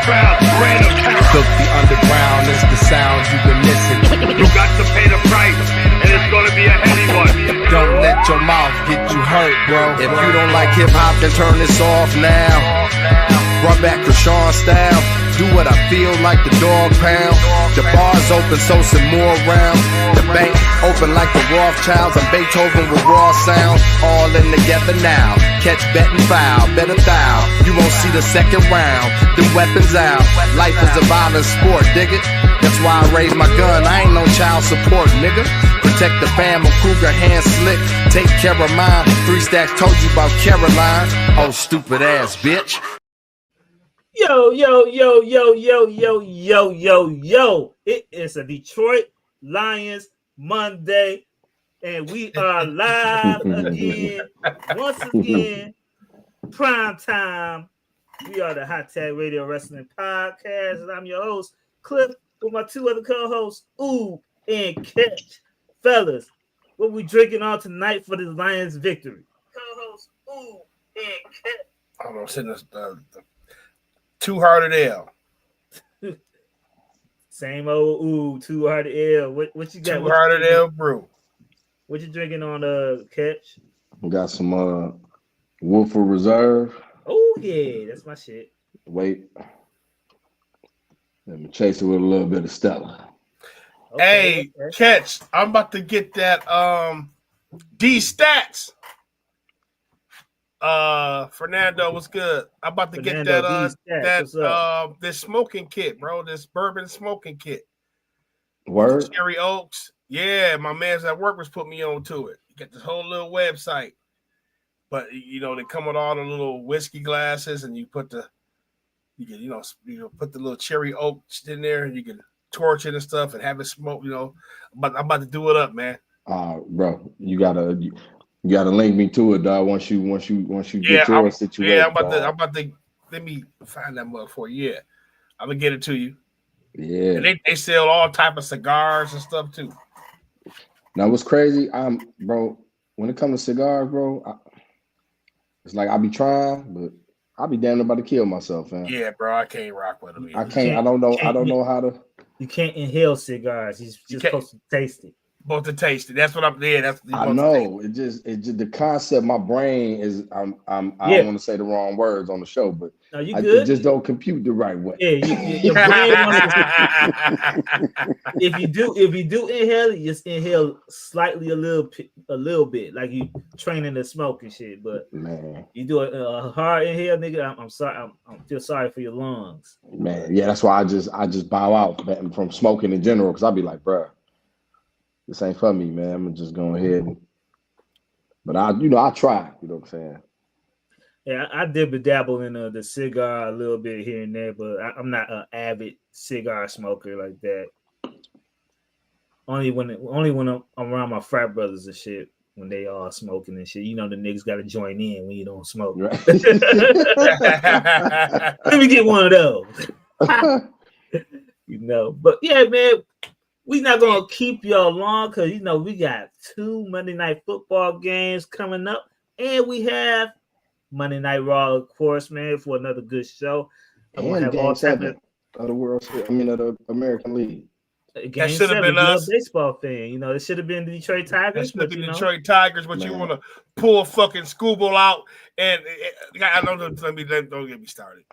proud, reign of terror. Filthy underground is the sound you've been missing. You got to pay the price, and it's gonna be a heavy one. Don't let your mouth get you hurt, bro. If you don't like hip hop, then turn this off now. Run back to Sean style. Do what I feel like the dog pound. The bar's open, so some more rounds. The bank open like the Rothschilds. I'm Beethoven with raw sounds. All in together now. Catch, bet, and foul. Bet a thou. You won't see the second round. Them weapons out. Life is a violent sport, dig it? That's why I raise my gun. I ain't no child support, nigga. Protect the fam, I'm Kruger, hand slick. Take care of mine. 3 stacks told you about Caroline. Oh, stupid ass bitch. Yo. It is a Detroit Lions Monday, and we are live again. Once again, prime time. We are the Hot Tag Radio Wrestling Podcast, and I'm your host, Cliff, with my 2 other co-hosts, Ooh and Catch. Fellas, what we drinking on tonight for the Lions victory? Co-host, Ooh and Catch. I don't know, sitting the Two-Hearted Ale. Same old Ooh, Two-Hearted Ale. What you got? Two-Hearted Ale brew. What you drinking on Catch? We got some Woodford Reserve. Oh yeah, that's my shit. Wait. Let me chase it with a little bit of Stella. Okay, Catch, I'm about to get that D-Stats. Fernando, what's good? I'm about to get that this smoking kit, bro. This bourbon smoking kit. Word? Cherry Oaks. Yeah, my man's at work was put me on to it. You get this whole little website. But you know, they come with all the little whiskey glasses, and you put the put the little cherry oak in there, and you can torch it and stuff and have it smoke, But I'm about to do it up, man. Bro, you gotta link me to it, dog. Once you get your situation. Yeah, I'm about to let me find that mug for you. Yeah, I'm gonna get it to you. Yeah, and they sell all type of cigars and stuff too. Now, what's crazy? Bro, when it comes to cigars, bro, it's like I be trying, but I be damn about to kill myself, man. Yeah, bro, I can't rock with them. I don't know how to. You can't inhale cigars. You're just supposed to taste it. Supposed to taste it. That's what I'm there. I know. It just the concept. My brain is. I don't want to say the wrong words on the show, but it just don't compute the right way. Yeah, your brain if you do inhale, you just inhale slightly a little bit, like you training to smoke and shit. But man, you do a hard inhale, nigga. I'm sorry. I feel sorry for your lungs. Man, yeah, that's why I just bow out from smoking in general, because I'll be like, bro, this ain't for me, man. I'm just going ahead. But I try. You know what I'm saying? Yeah, I dibble dabble in the cigar a little bit here and there, but I'm not an avid cigar smoker like that. Only when I'm around my frat brothers and shit, when they all smoking and shit. The niggas got to join in when you don't smoke. Right. Let me get one of those. But yeah, man. We not gonna keep y'all long because we got 2 Monday Night Football games coming up, and we have Monday Night Raw, of course, man, for another good show. And have Game 7 of the World Series. of the American League. Game 7 been us. Baseball fan, it should have been the Detroit Tigers. It should have been Detroit Tigers, but you want to pull fucking Scooble out, and don't get me started.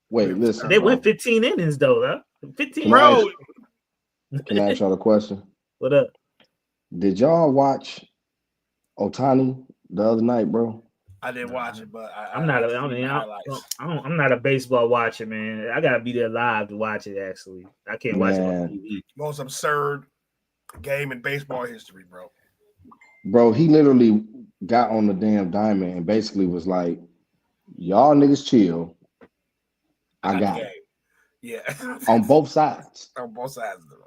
Wait, listen. They went 15 innings though, huh? 15, bro. Can I ask y'all a question? What up? Did y'all watch Ohtani the other night, bro? I didn't watch it, but I'm not a baseball watcher, man. I gotta be there live to watch it. Actually, I can't watch it on TV. Most absurd game in baseball history, bro. Bro, he literally got on the damn diamond and basically was like, "Y'all niggas chill. I got it." Yeah, on both sides. On both sides of the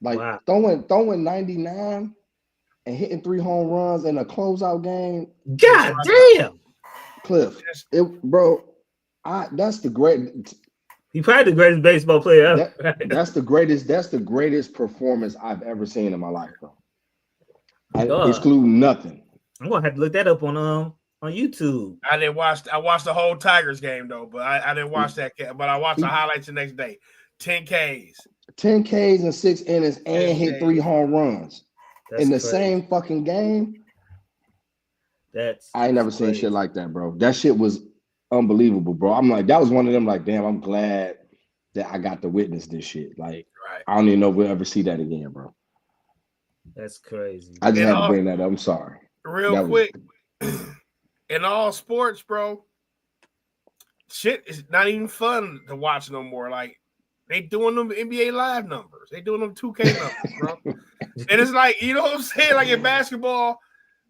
like throwing 99 and hitting 3 home runs in a closeout game. God damn, Cliff, that's the great. He's probably the greatest baseball player ever. That's the greatest performance I've ever seen in my life, bro. Excluding nothing. I'm gonna have to look that up on on YouTube. I didn't watch. I watched the whole Tigers game though, but I didn't watch that. But I watched the highlights the next day. 10 Ks. 10 Ks in 6 innings and hit 3 home runs in the same fucking game. I ain't never seen shit like that, bro. That shit was unbelievable, bro. I'm like, that was one of them. Like, damn, I'm glad that I got to witness this shit. Like, I don't even know if we'll ever see that again, bro. That's crazy. I just had to bring that up. I'm sorry. Real quick, in all sports, bro, shit is not even fun to watch no more. Like, they doing them NBA Live numbers. They doing them 2K numbers, bro. And it's like, you know what I'm saying? Like in basketball,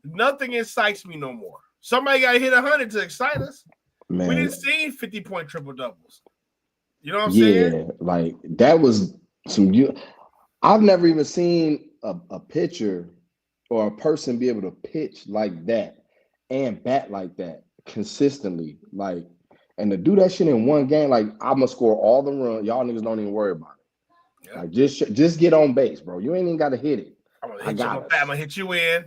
nothing excites me no more. Somebody got to hit 100 to excite us. Man. We didn't see 50-point triple doubles. You know what I'm saying? Yeah, like that was some. I've never even seen a pitcher or a person be able to pitch like that and bat like that consistently. Like, and to do that shit in one game, like I'm gonna score all the runs. Y'all niggas don't even worry about it. Yeah. Like just get on base, bro. You ain't even got to hit it. I'm gonna hit you in.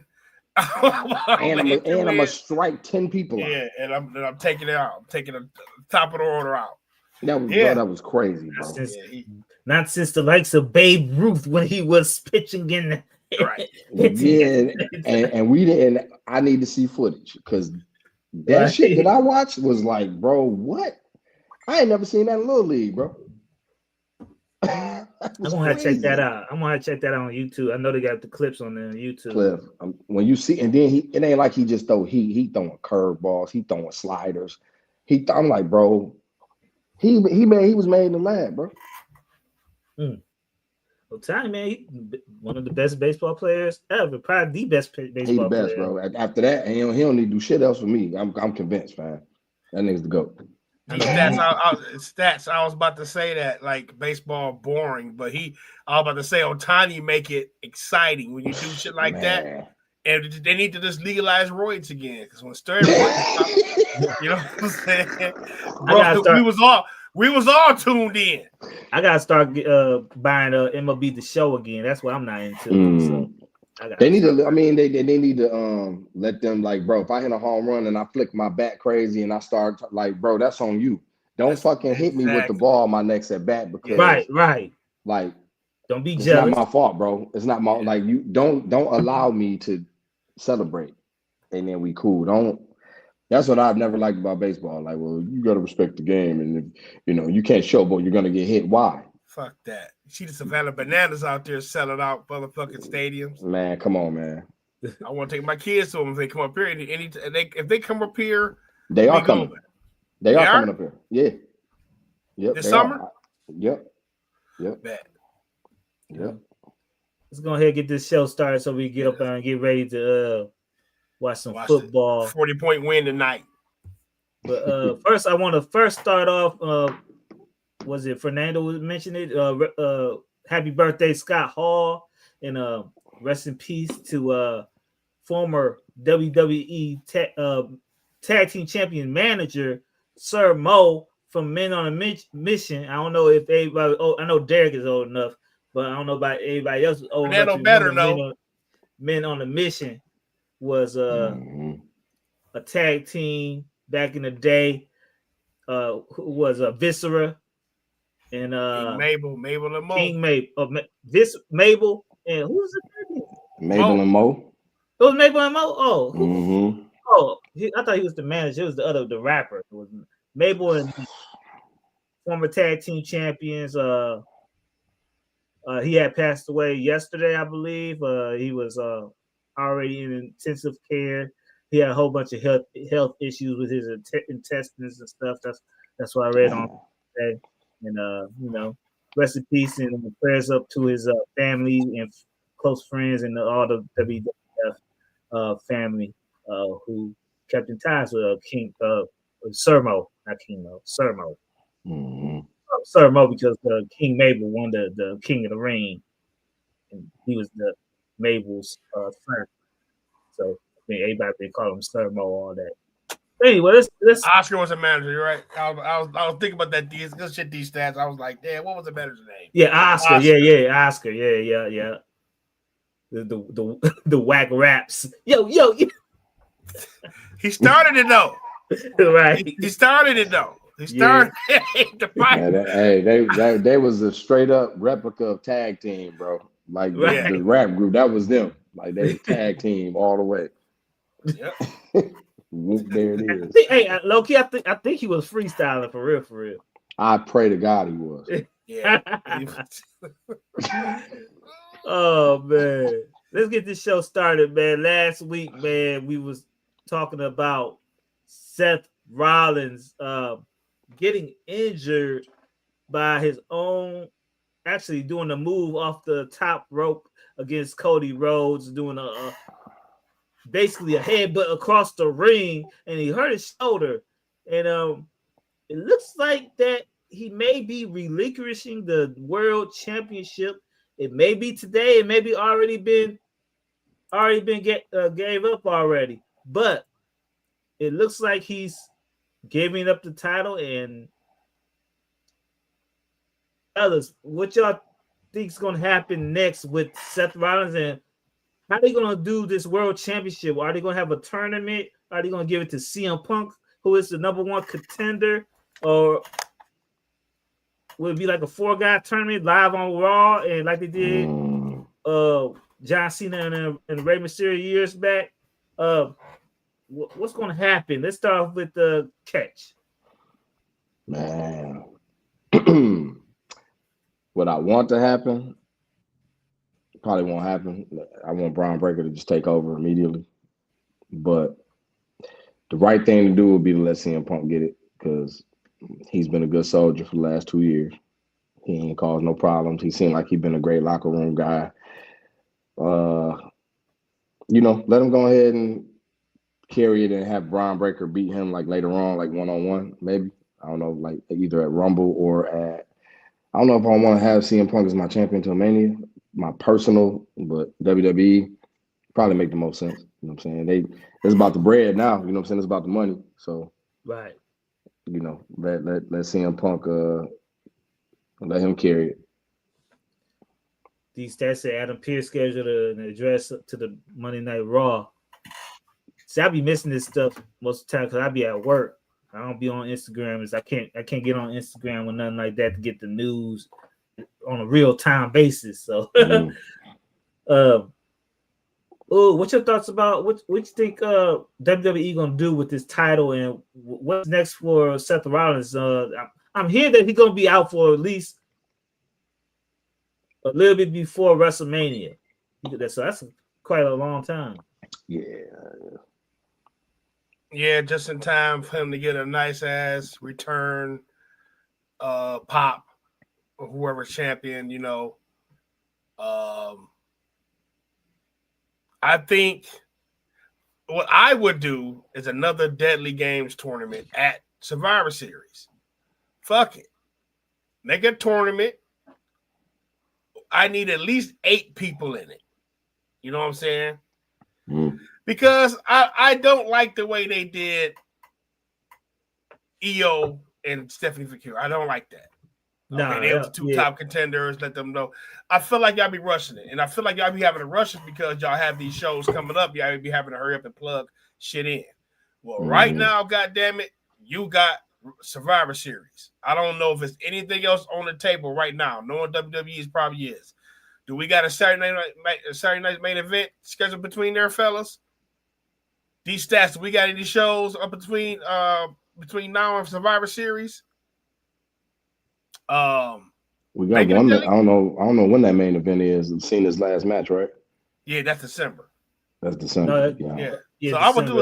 I'm gonna strike 10 people out. Yeah, and I'm taking it out. I'm taking the top of the order out. That was bro, that was crazy, bro. Not since the likes of Babe Ruth when he was pitching in. Right. Yeah, and we didn't. I need to see footage because that shit that I watched was like, bro, what? I ain't never seen that in Little League, bro. I'm gonna have to check that out. I'm gonna have to check that out on YouTube. I know they got the clips on there on YouTube. Cliff, when you see, and then it ain't like he just he throwing curveballs, he throwing sliders. I'm like, bro, he was made in the lab, bro. Well, Ty, man, he one of the best baseball players ever. Probably the best baseball player, bro. After that, he don't need to do shit else for me. I'm convinced, man. That nigga's the GOAT. Stats. I was about to say that like baseball boring, but I was about to say Ohtani make it exciting when you do shit like that. And they need to just legalize roids again because when steroids, you know what I'm saying? Bro, we was all tuned in. I gotta start buying MLB The Show again. That's what I'm not into. So they need to. I mean, they need to let them like, bro. If I hit a home run and I flick my bat crazy and I start like, bro, that's on you. Don't fucking hit me with the ball my next at bat because right. Like, don't be jealous. It's not my fault, bro. It's not my like you. Don't allow me to celebrate, and then we cool. Don't. That's what I've never liked about baseball. Like, well, you gotta respect the game, and if, you can't showboat, you're gonna get hit. Why? Fuck that. You see the Savannah Bananas out there selling out motherfucking stadiums. Man, come on, man. I want to take my kids to them if they come up here. If they come up here, they are coming. They are coming up here. Yeah. Yep. This summer? Yep. Bet. Yep. Let's go ahead and get this show started so we get up and get ready to watch some football. 40-point win tonight. But first, I want to start off. Was it Fernando mentioned it? Happy birthday, Scott Hall, and rest in peace to former WWE tag team champion manager Sir Mo from Men on a Mission. I don't know if everybody. I know Derek is old enough, but I don't know about everybody else is old enough. Men on a Mission was a tag team back in the day. Who was Viscera and Mabel and Mo. King Mabel, Mabel and who was it? Mabel and Mo. It was Mabel and Mo. Oh, I thought he was the manager. It was the rapper. It was Mabel and former tag team champions. He had passed away yesterday, I believe. He was already in intensive care. He had a whole bunch of health issues with his intestines and stuff. That's what I read on today. And rest in peace and prayers up to his family and close friends and all the WWF family who kept in ties with Sir Mo, not King Mo, Sir Mo. Sir Mo because King Mabel won the King of the Ring, and he was the Mabel's friend. So I think everybody they call him Sir Mo, all that. Anyway, let's Oscar was a manager. You're right. I was thinking about that. These stats. I was like, damn, what was the manager's name? Yeah, Oscar. Oscar. Yeah. The whack raps. Yo. He started it though. Right. He started it though. He started the fight. They was a straight up replica of tag team, bro. Like Right. the rap group, that was them. Like they was tag team all the way. Yep. There it is. Hey, Loki, I think he was freestyling for real. I pray to God he was. Yeah. Oh man, let's get this show started, man. Last week, man, we was talking about Seth Rollins getting injured by his own, actually doing a move off the top rope against Cody Rhodes, doing basically a headbutt across the ring, and he hurt his shoulder. And it looks like that he may be relinquishing the world championship. It may be today. It may be already been gave up already. But it looks like he's giving up the title. And fellas, what y'all think is going to happen next with Seth Rollins, and how are they going to do this world championship? Are they going to have a tournament? Are they going to give it to CM Punk, who is the number one contender? Or will it be like a 4-guy tournament live on Raw, and like they did John Cena and Rey Mysterio years back? What's going to happen? Let's start off with the catch. Man. What I want to happen probably won't happen. I want Braun Breaker to just take over immediately. But the right thing to do would be to let CM Punk get it, because he's been a good soldier for the last 2 years. He ain't caused no problems. He seemed like he's been a great locker room guy. Let him go ahead and carry it and have Braun Breaker beat him like later on, like one-on-one, maybe. I don't know, like either at Rumble or I don't know if I want to have CM Punk as my champion till Mania, my personal, but WWE probably make the most sense. You know what I'm saying? It's about the bread now. You know what I'm saying? It's about the money. So, right. Let CM Punk let him carry it. These stats say Adam Pearce scheduled an address to the Monday Night Raw. See, I be missing this stuff most of the time because I be at work. I don't be on Instagram. I can't get on Instagram or nothing like that to get the news on a real time basis. So, what's your thoughts about what you think WWE gonna do with this title, and what's next for Seth Rollins? I'm hearing that he's gonna be out for at least a little bit before WrestleMania. So that's quite a long time. Yeah, just in time for him to get a nice ass return pop of whoever's champion, I think what I would do is another Deadly Games tournament at Survivor Series. Fuck it. Make a tournament. I need at least 8 people in it. You know what I'm saying? Because I don't like the way they did EO and Stephanie Fakir. I don't like that. They have the 2 top contenders. Let them know. I feel like y'all be rushing it, and I feel like y'all be having to rush it because y'all have these shows coming up. Y'all be having to hurry up and plug shit in. Well, right now, goddamn it, you got Survivor Series. I don't know if it's anything else on the table right now. Knowing WWE probably is. Do we got a Saturday night main event scheduled between there, fellas? These stats, do we got any shows up between now and Survivor Series? We got one. I don't know when that main event is. I've seen his last match, right? Yeah, that's December. That's December. Yeah. So I would do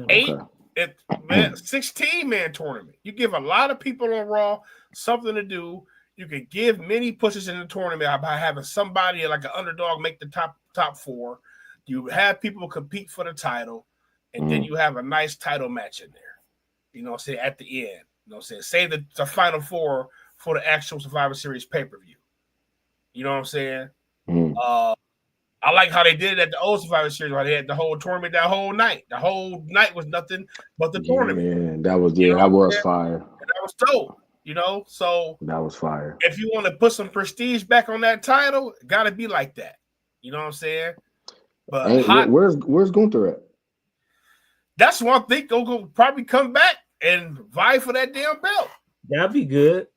8, okay. 16-man tournament. You give a lot of people on Raw something to do. You can give many pushes in the tournament by having somebody like an underdog make the top 4. You have people compete for the title, and then you have a nice title match in there. You know what I'm saying? At the end. You know what I'm saying? Save the final 4 for the actual Survivor Series pay-per-view. You know what I'm saying? I like how they did it at the old Survivor Series, where they had the whole tournament that whole night. The whole night was nothing but the tournament. Yeah, that was fire. And that was dope. So that was fire. If you want to put some prestige back on that title, it gotta be like that. You know what I'm saying? But where's Gunther at? That's one thing. Go probably come back and vie for that damn belt. That'd be good.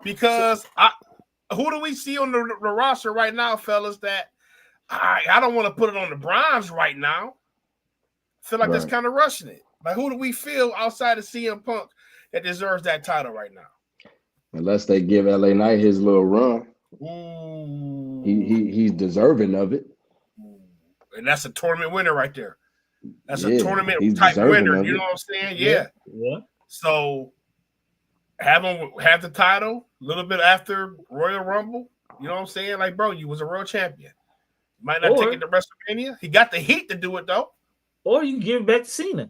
Because who do we see on the roster right now, fellas? That I don't want to put it on the bronze right now. I feel like that's kind of rushing it. Like, who do we feel outside of CM Punk that deserves that title right now? Unless they give LA Knight his little run. Ooh. He's deserving of it. And that's a tournament winner right there. That's a Yeah, tournament he's type deserving winner. of You it. know what I'm saying? Yeah. Yeah. So have the title a little bit after Royal Rumble. You know what I'm saying? Like, bro, you was a world champion. Might not take it to WrestleMania. He got the heat to do it though. Or you can give it back to Cena.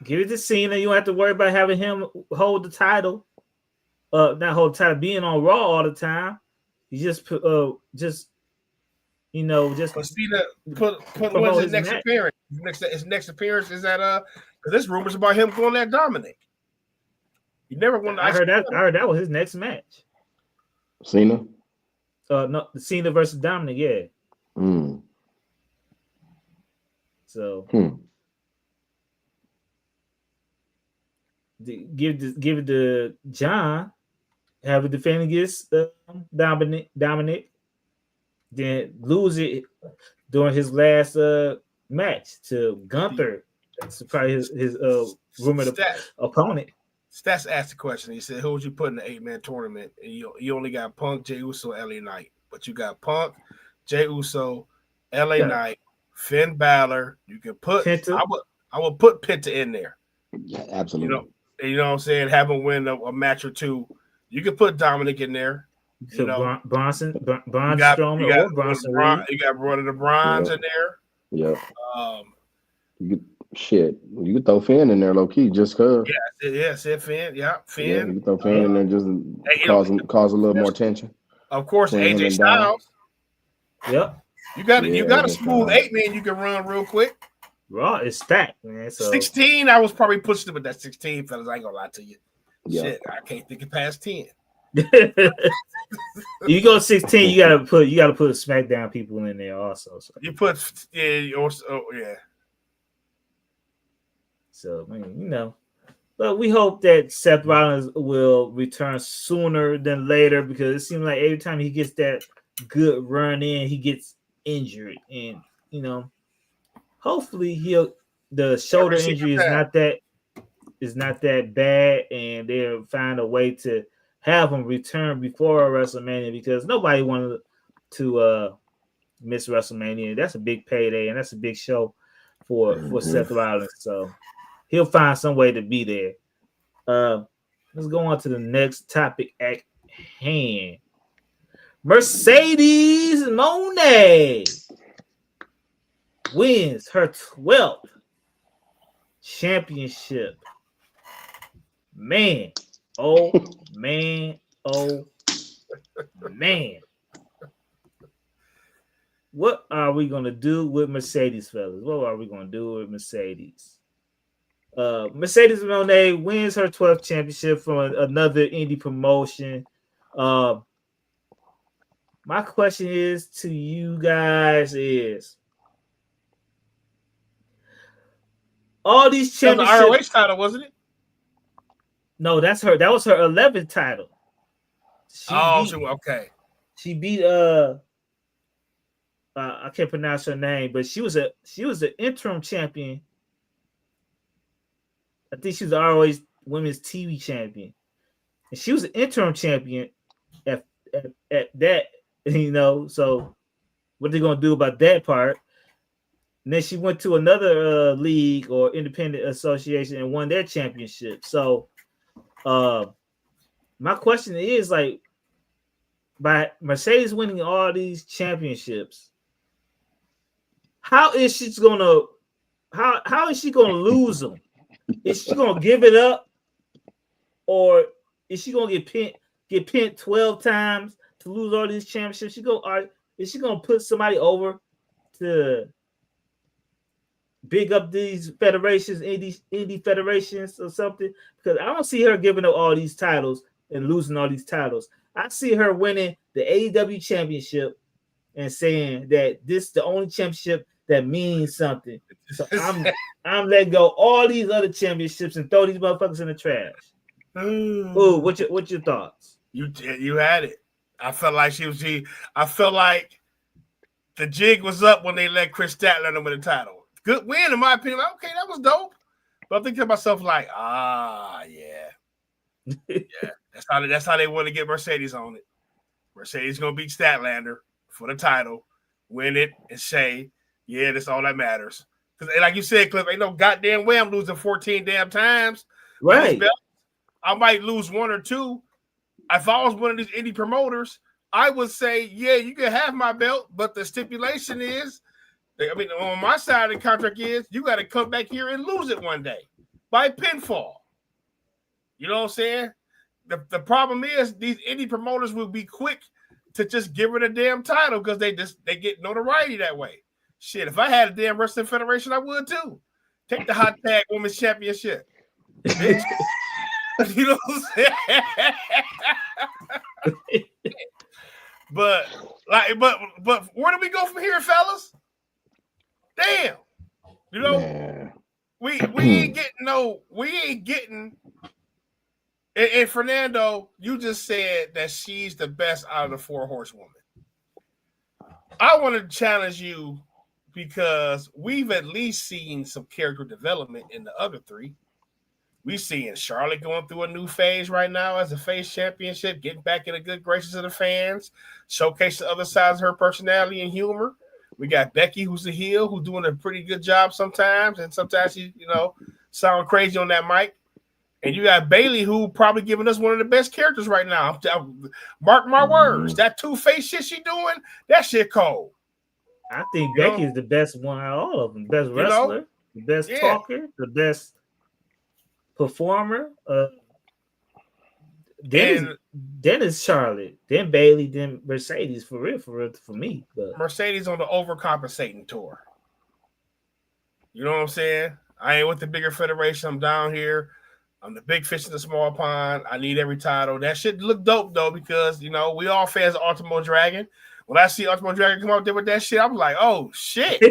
Give it to Cena. You don't have to worry about having him hold the title. Not hold the title, being on Raw all the time. You just put just But Cena put when's his next appearance? His next appearance is at because there's rumors about him going at Dominic. He never won the I heard that was his next match. Cena? No, Cena versus Dominic, yeah. So give it to John, have it defend against Dominic, then lose it during his last match to Gunther. That's probably his rumored opponent. Stats asked the question. He said, "Who would you put in the 8-man tournament?" And you only got Punk, Jey Uso, LA Knight, but you got Punk, Jey Uso, LA Knight, Finn Balor. You can put Penta. I would put Penta in there. Yeah, absolutely. You know what I'm saying? Have him win a match or two. You can put Dominic in there. So Bronson Strowman or Bronson Reed. You got Brother the Bronze in there. Yeah. You could throw Finn in there low key just cause. Said Finn. Yeah, Finn. Yeah, you could throw Finn in there just cause a little more tension. Of course, AJ Styles. Yep. You got a smooth 8-man you can run real quick. Raw is stacked, man. So 16, I was probably pushing it with that 16, fellas. I ain't gonna lie to you. Yeah. Shit, I can't think it past 10. You go 16, you gotta put SmackDown people in there also. So. You put So but we hope that Seth Rollins will return sooner than later because it seems like every time he gets that good run in, he gets injured, and hopefully the shoulder injury is not that bad, and they'll find a way to have him return before WrestleMania because nobody wanted to miss WrestleMania. That's a big payday and that's a big show for Seth Rollins. So he'll find some way to be there. Let's go on to the next topic at hand. Mercedes Moné wins her 12th championship. Man. Oh, man. What are we going to do with Mercedes, fellas? What are we going to do with Mercedes? Mercedes Moné wins her 12th championship from another indie promotion. My question is to you guys is all these championships. That was the ROH title, wasn't it? No, that's her. That was her 11th title. Okay. She beat I can't pronounce her name, but she was an interim champion. I think she was the ROH Women's TV champion, and she was an interim champion at that. So what they gonna do about that part? And then she went to another league or independent association and won their championship. So, my question is like, by Mercedes winning all these championships, how is she gonna lose them? Is she gonna give it up, or is she gonna get pinned 12 times to lose all these championships? Is she gonna put somebody over to big up these federations, indie federations or something? Because I don't see her giving up all these titles and losing all these titles. I see her winning the AEW championship and saying that this is the only championship that means something. So I'm letting go all these other championships and throw these motherfuckers in the trash. Ooh, what's your thoughts? You had it. I felt like I felt like the jig was up when they let Chris Statlander win the title. Good win, in my opinion. Like, okay, that was dope. But I'm thinking to myself, like, yeah. That's how they want to get Mercedes on it. Mercedes gonna beat Statlander for the title, win it, and say, yeah, that's all that matters. Because, like you said, Cliff, ain't no goddamn way I'm losing 14 damn times. Right. I might lose one or two. If I was one of these indie promoters, I would say, yeah, you can have my belt, but the stipulation is, I mean, on my side of the contract is, you got to come back here and lose it one day by pinfall. You know what I'm saying? The problem is these indie promoters will be quick to just give her the damn title because they get notoriety that way. Shit, if I had a damn wrestling federation, I would too. Take the hot tag women's championship. Bitch. You know what I'm saying? But where do we go from here, fellas? Damn. You know, Man. we ain't getting. And Fernando, you just said that she's the best out of the 4 horsewomen. I want to challenge you because we've at least seen some character development in the other 3. We've seen Charlotte going through a new phase right now as a face championship, getting back in the good graces of the fans, showcase the other sides of her personality and humor. We got Becky, who's a heel, who's doing a pretty good job sometimes, and sometimes she, sound crazy on that mic. And you got Bailey, who probably giving us one of the best characters right now. Mark my words, that two-face shit she doing, that shit cold. I think Becky is the best one out of all of them. The best wrestler, the best talker, the best performer. Then is Charlotte, then Bailey, then Mercedes for real for me. But Mercedes on the overcompensating tour. You know what I'm saying? I ain't with the bigger federation. I'm down here. I'm the big fish in the small pond. I need every title. That shit look dope though because we all fans of Ultimo Dragon. When I see Ultimo Dragon come out there with that shit, I'm like, oh shit.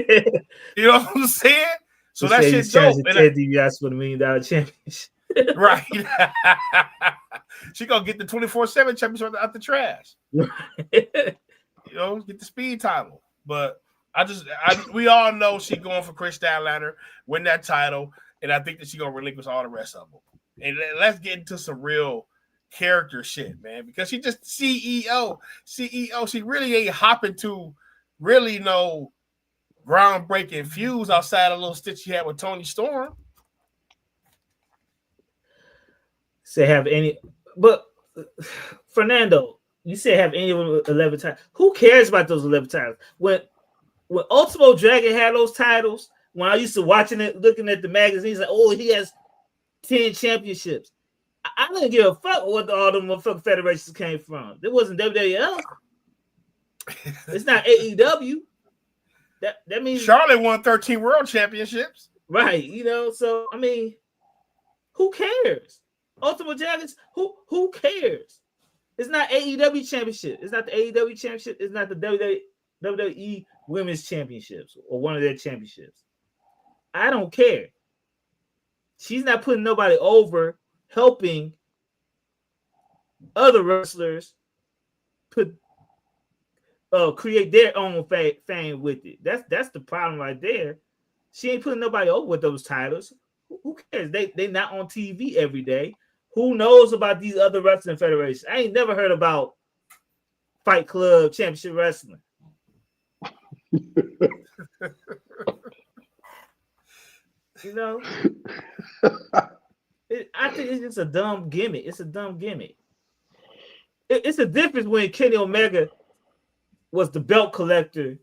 You know what I'm saying? So that shit's dope. Ted DiBiase for the $1 million championship. Right. She gonna get the 24/7 championship out the trash. Get the speed title. But we all know she going for Chris Statlander, win that title, and I think that she gonna relinquish all the rest of them. And let's get into some real character shit, man, because she just CEO. She really ain't hopping to really no groundbreaking feuds outside a little stitch she had with Tony Storm. But Fernando, you said have any of them 11 titles. Who cares about those 11 titles? When Ultimo Dragon had those titles, when I used to watching it, looking at the magazines, like, oh, he has 10 championships. I didn't give a fuck what all the motherfucking federations came from. It wasn't WWF. It's not AEW. That means Charlotte won 13 world championships. Right, so I mean, who cares? Ultimate Dragons, who cares? It's not AEW championship. It's not the AEW championship. It's not the WWE Women's Championships or one of their championships. I don't care. She's not putting nobody over, helping other wrestlers create their own fame with it. That's the problem right there. She ain't putting nobody over with those titles. Who cares? They not on TV every day. Who knows about these other wrestling federations? I ain't never heard about Fight Club Championship Wrestling. I think it's just a dumb gimmick. It's a dumb gimmick. It's a difference when Kenny Omega was the belt collector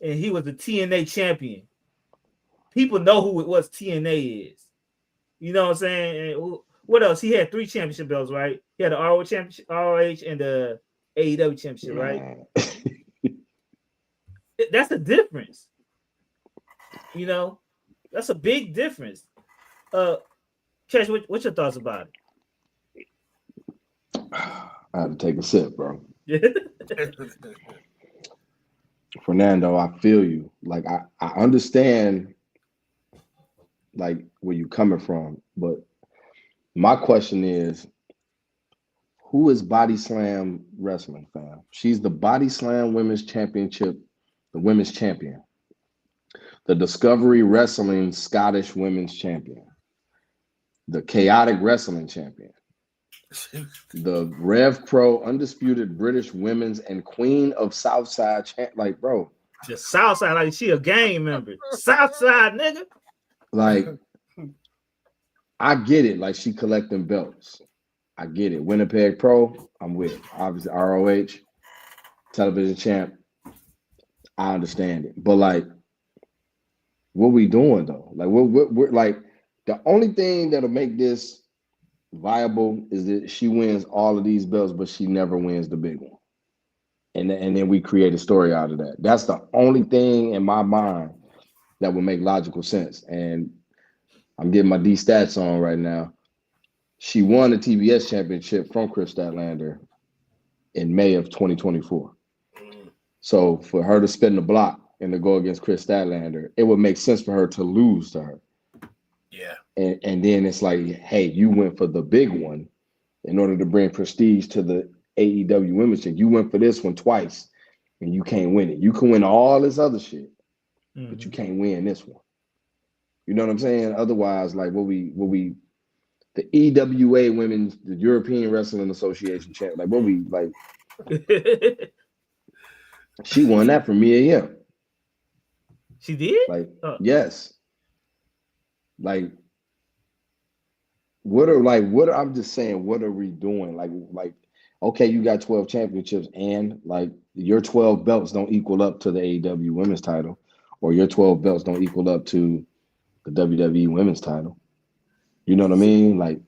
and he was the TNA champion. People know who it was TNA is. You know what I'm saying? And what else? He had 3 championship belts, right? He had the ROH championship, ROH, and the AEW championship, right? That's a difference. That's a big difference. Cash, what's your thoughts about it? I had to take a sip, bro. Fernando, I feel you. Like I understand like where you coming from, but my question is, who is Body Slam wrestling, fam? She's the Body Slam Women's Championship, the women's champion, the Discovery Wrestling Scottish Women's Champion, the Chaotic Wrestling Champion, the Rev Pro Undisputed British Women's and Queen of Southside Champ. Like, bro, The Southside, like she a gang member. Southside, nigga. like, I get it. Like, she collecting belts. I get it. Winnipeg Pro, I'm with. Obviously, ROH, television champ. I understand it. But like, what we doing though? Like, we're like, the only thing that'll make this viable is that she wins all of these belts, but she never wins the big one. And then we create a story out of that. That's the only thing in my mind that would make logical sense. And I'm getting my D stats on right now. She won the TBS championship from Chris Statlander in May of 2024. So for her to spin the block and to go against Chris Statlander, it would make sense for her to lose to her. Yeah. And then it's like, hey, you went for the big one in order to bring prestige to the AEW Women's Championship. You went for this one twice, and you can't win it. You can win all this other shit, but you can't win this one. You know what I'm saying? Otherwise, like the EWA Women's, the European Wrestling Association champ, like what we like. She won that from Mia Yim. She did? Like, yes. Like, I'm just saying, what are we doing? Like, okay, you got 12 championships, and like your 12 belts don't equal up to the AEW women's title, or your 12 belts don't equal up to the WWE women's title. You know what I mean? Like,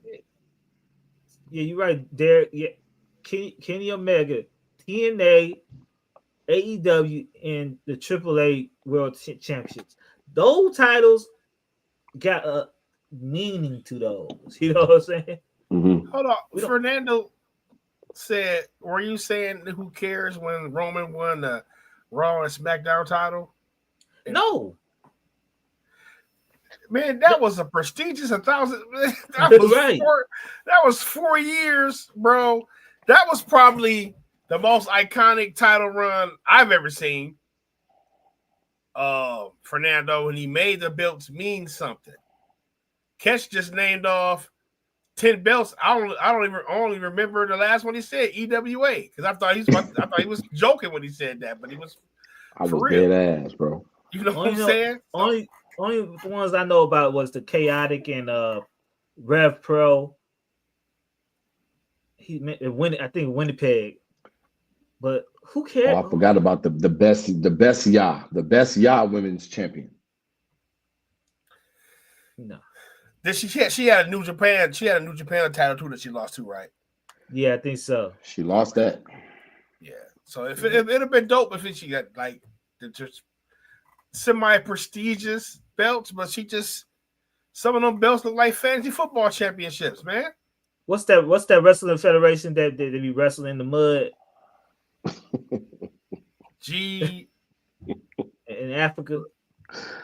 yeah, you're right there. Yeah, Kenny Omega, TNA, AEW, and the AAA World Championships. Those titles got a meaning to those. You know what I'm saying? mm-hmm. Hold on. Fernando said, were you saying who cares when Roman won the Raw and SmackDown title? No. Man, that was a prestigious 1,000. That was right. That was 4 years, bro. That was probably the most iconic title run I've ever seen. Fernando, when he made the belts mean something. Ketch just named off 10 belts. I only remember the last one he said, EWA, because I thought he was joking when he said that, but he was. I was dead ass, bro. You know what I'm saying? Only ones I know about was the Chaotic and Rev Pro. He meant I think Winnipeg, but who cares? Oh, I forgot about the best Ya women's champion. No. She had a New Japan title too that she lost to, right? Yeah, I think so. She lost that. Yeah. So if it'd have been dope if she got like just semi-prestigious belts, but some of them belts look like fantasy football championships, man. What's that wrestling federation that they be wrestling in the mud? In Africa.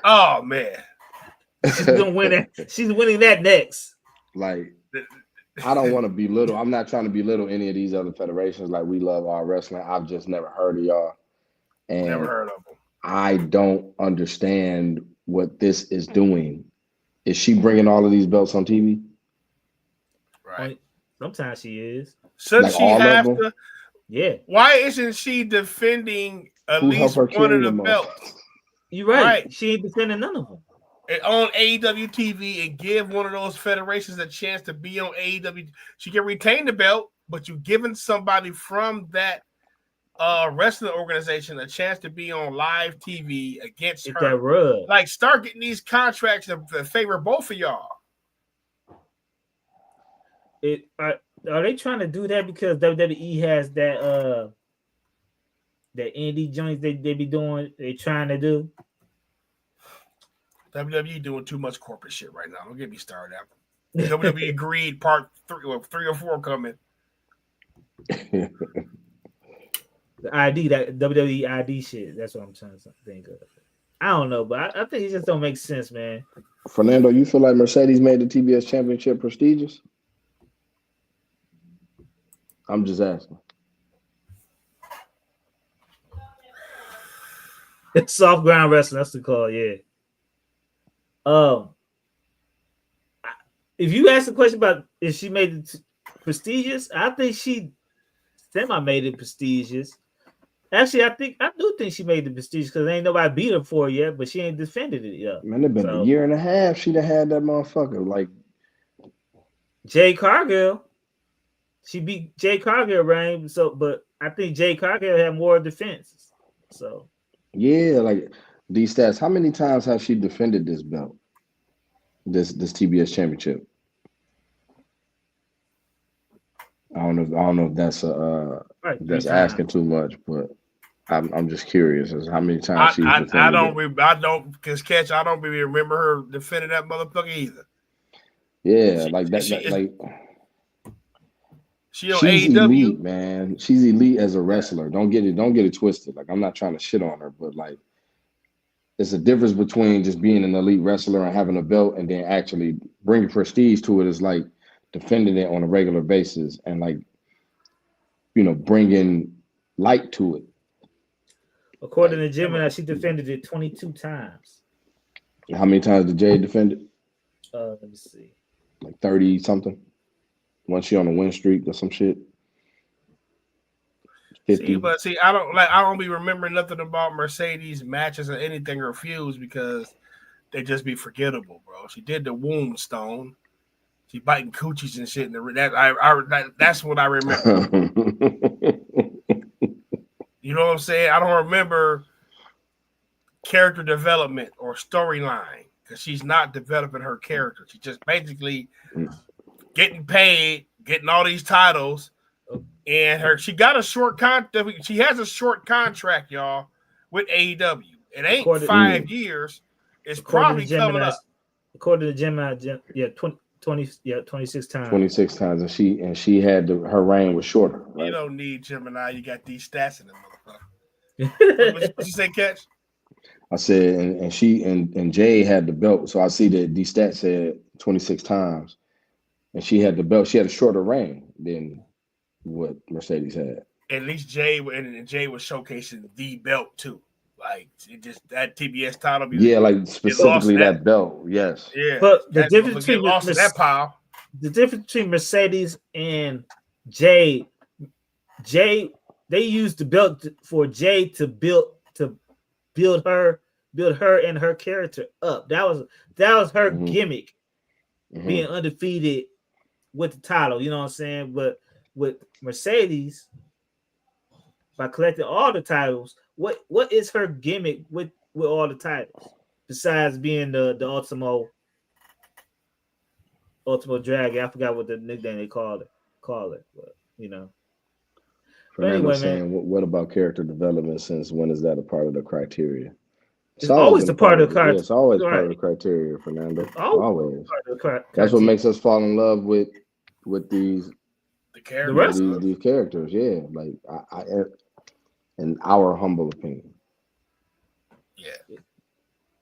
Oh man. She's gonna win it. She's winning that next. Like, I don't want to belittle. I'm not trying to belittle any of these other federations. Like, we love our wrestling. I've just never heard of y'all. And never heard of them. I don't understand what this is doing. Is she bringing all of these belts on TV? Right. Sometimes she is. Should she have to? Yeah. Why isn't she defending at least one of the belts? You're right. She ain't defending none of them. On AEW TV and give one of those federations a chance to be on AEW. She can retain the belt, but you're giving somebody from that wrestling organization a chance to be on live TV against her. That rub. Like, start getting these contracts that favor both of y'all. Are they trying to do that because WWE has that indie joints they be doing? They trying to do. WWE doing too much corporate shit right now. Don't get me started. WWE agreed part 3 or 4 coming. The ID, that WWE ID shit. That's what I'm trying to think of. I don't know, but I think it just don't make sense, man. Fernando, you feel like Mercedes made the TBS Championship prestigious? I'm just asking. It's soft ground wrestling. That's the call. Yeah. If you ask the question about if she made it prestigious, I think she semi made it prestigious. Actually, I do think she made it prestigious because ain't nobody beat her for it yet, but she ain't defended it yet. Man, it's been a year and a half. She'd have had that motherfucker. Like Jay Cargill. She beat Jay Cargill, right? So, but I think Jay Cargill had more defenses. So yeah, like these stats. How many times has she defended this belt? This TBS championship? I don't know if that's right, that's asking too much, but I'm just curious as how many times she's defended. I don't because Catch, I don't really remember her defending that motherfucker either. Yeah, she's AEW. elite, man. She's elite as a wrestler. Don't get it twisted. Like, I'm not trying to shit on her, but like, it's a difference between just being an elite wrestler and having a belt, and then actually bringing prestige to it. Is like defending it on a regular basis and like, bringing light to it. According to Gemini, she defended it 22 times. How many times did Jade defend it? Let me see. Like 30 something. Once she on a win streak or some shit. 50. See, I don't be remembering nothing about Mercedes matches or anything or feuds because they just be forgettable, bro. She did the womb stone. She biting coochies and shit. That's what I remember. You know what I'm saying? I don't remember character development or storyline because she's not developing her character. She's just basically getting paid, getting all these titles, and she got a short contract. She has a short contract, y'all, with AEW. It ain't 5 years. It's probably coming up. According to Gemini, 26 times. 26 times, and she had her reign was shorter. Right? You don't need Gemini. You got these stats in the motherfucker. What you say, Catch? I said, and she and Jay had the belt, so I see that these stats said 26 times, and she had the belt. She had a shorter reign than what Mercedes had. At least Jay was showcasing the belt too. Like it just that TBS title. Yeah, like specifically that belt. Yes. Yeah. But the difference between that pile. The difference between Mercedes and Jay, they used the belt for Jay to build her and her character up. That was her gimmick, being undefeated with the title. You know what I'm saying? But with Mercedes, by collecting all the titles, what is her gimmick with all the titles besides being the Ultimo Dragon? I forgot what the nickname they call it, but Fernando saying, what about character development? Since when is that a part of the criteria? It's always a part of the criteria. Yeah, it's always part of the criteria, Fernando. Always. That's what makes us fall in love with these these characters. Yeah, like I in our humble opinion. Yeah,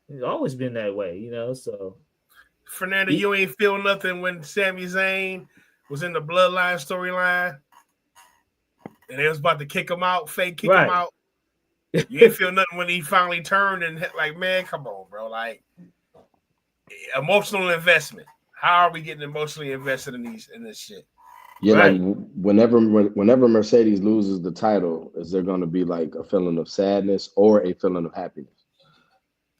it's always been that way, So, Fernando, you ain't feel nothing when Sami Zayn was in the Bloodline storyline, and they was about to kick him out, kick him out. You didn't feel nothing when he finally turned and like, man, come on, bro. Like emotional investment. How are we getting emotionally invested in this shit? Yeah, like whenever Mercedes loses the title, is there going to be like a feeling of sadness or a feeling of happiness?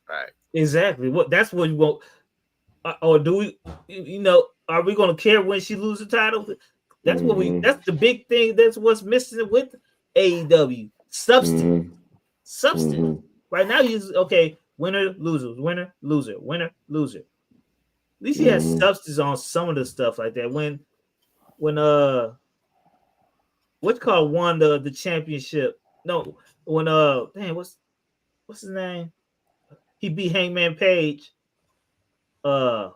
Right. Exactly. That's what you want. Or do we? Are we going to care when she loses the title? That's what we. That's the big thing. That's what's missing with AEW. Substance. Right now, winner, loser, winner, loser, winner, loser. At least he has substance on some of the stuff like that. When won the championship. No, when what's his name? He beat Hangman Page. The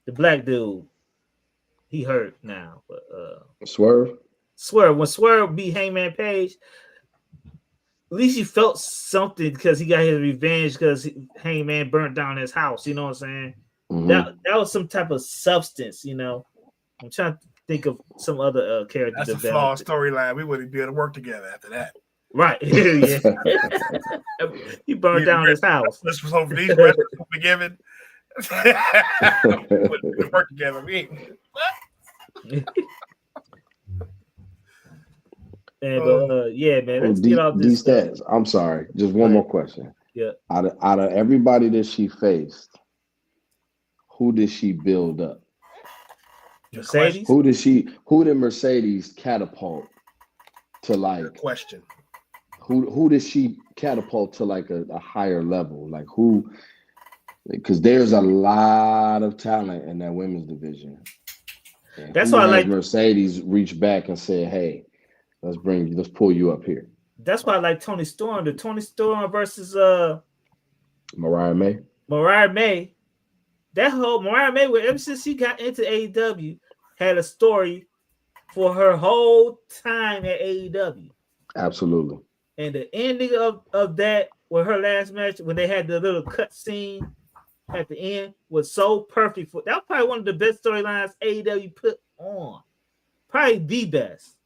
black dude. He hurt now, but Swerve. Swerve. When Swerve beat Hangman Page, at least you felt something because he got his revenge because Hangman burnt down his house. You know what I'm saying? Mhm. That was some type of substance. You know, I'm trying to think of some other character. That's a flawed storyline. We wouldn't be able to work together after that. Right. Yeah. He burned down his house. This was over these wrestlers who be given. We wouldn't work together. Yeah, man. Let's get off this. Stats. I'm sorry. Just one more question. Yeah. Out of everybody that she faced, who did she build up? Mercedes? Who did Mercedes catapult to like question? Who did she catapult to like a higher level? Like who? Because there's a lot of talent in that women's division. And that's why I like Mercedes reached back and said, "Hey, let's pull you up here." That's why I like Toni Storm. The Toni Storm versus Mariah May. Mariah May. That whole Mariah May, ever since she got into AEW, had a story for her whole time at AEW. Absolutely. And the ending of that with her last match, when they had the little cut scene at the end, was so perfect. That was probably one of the best storylines AEW put on. Probably the best.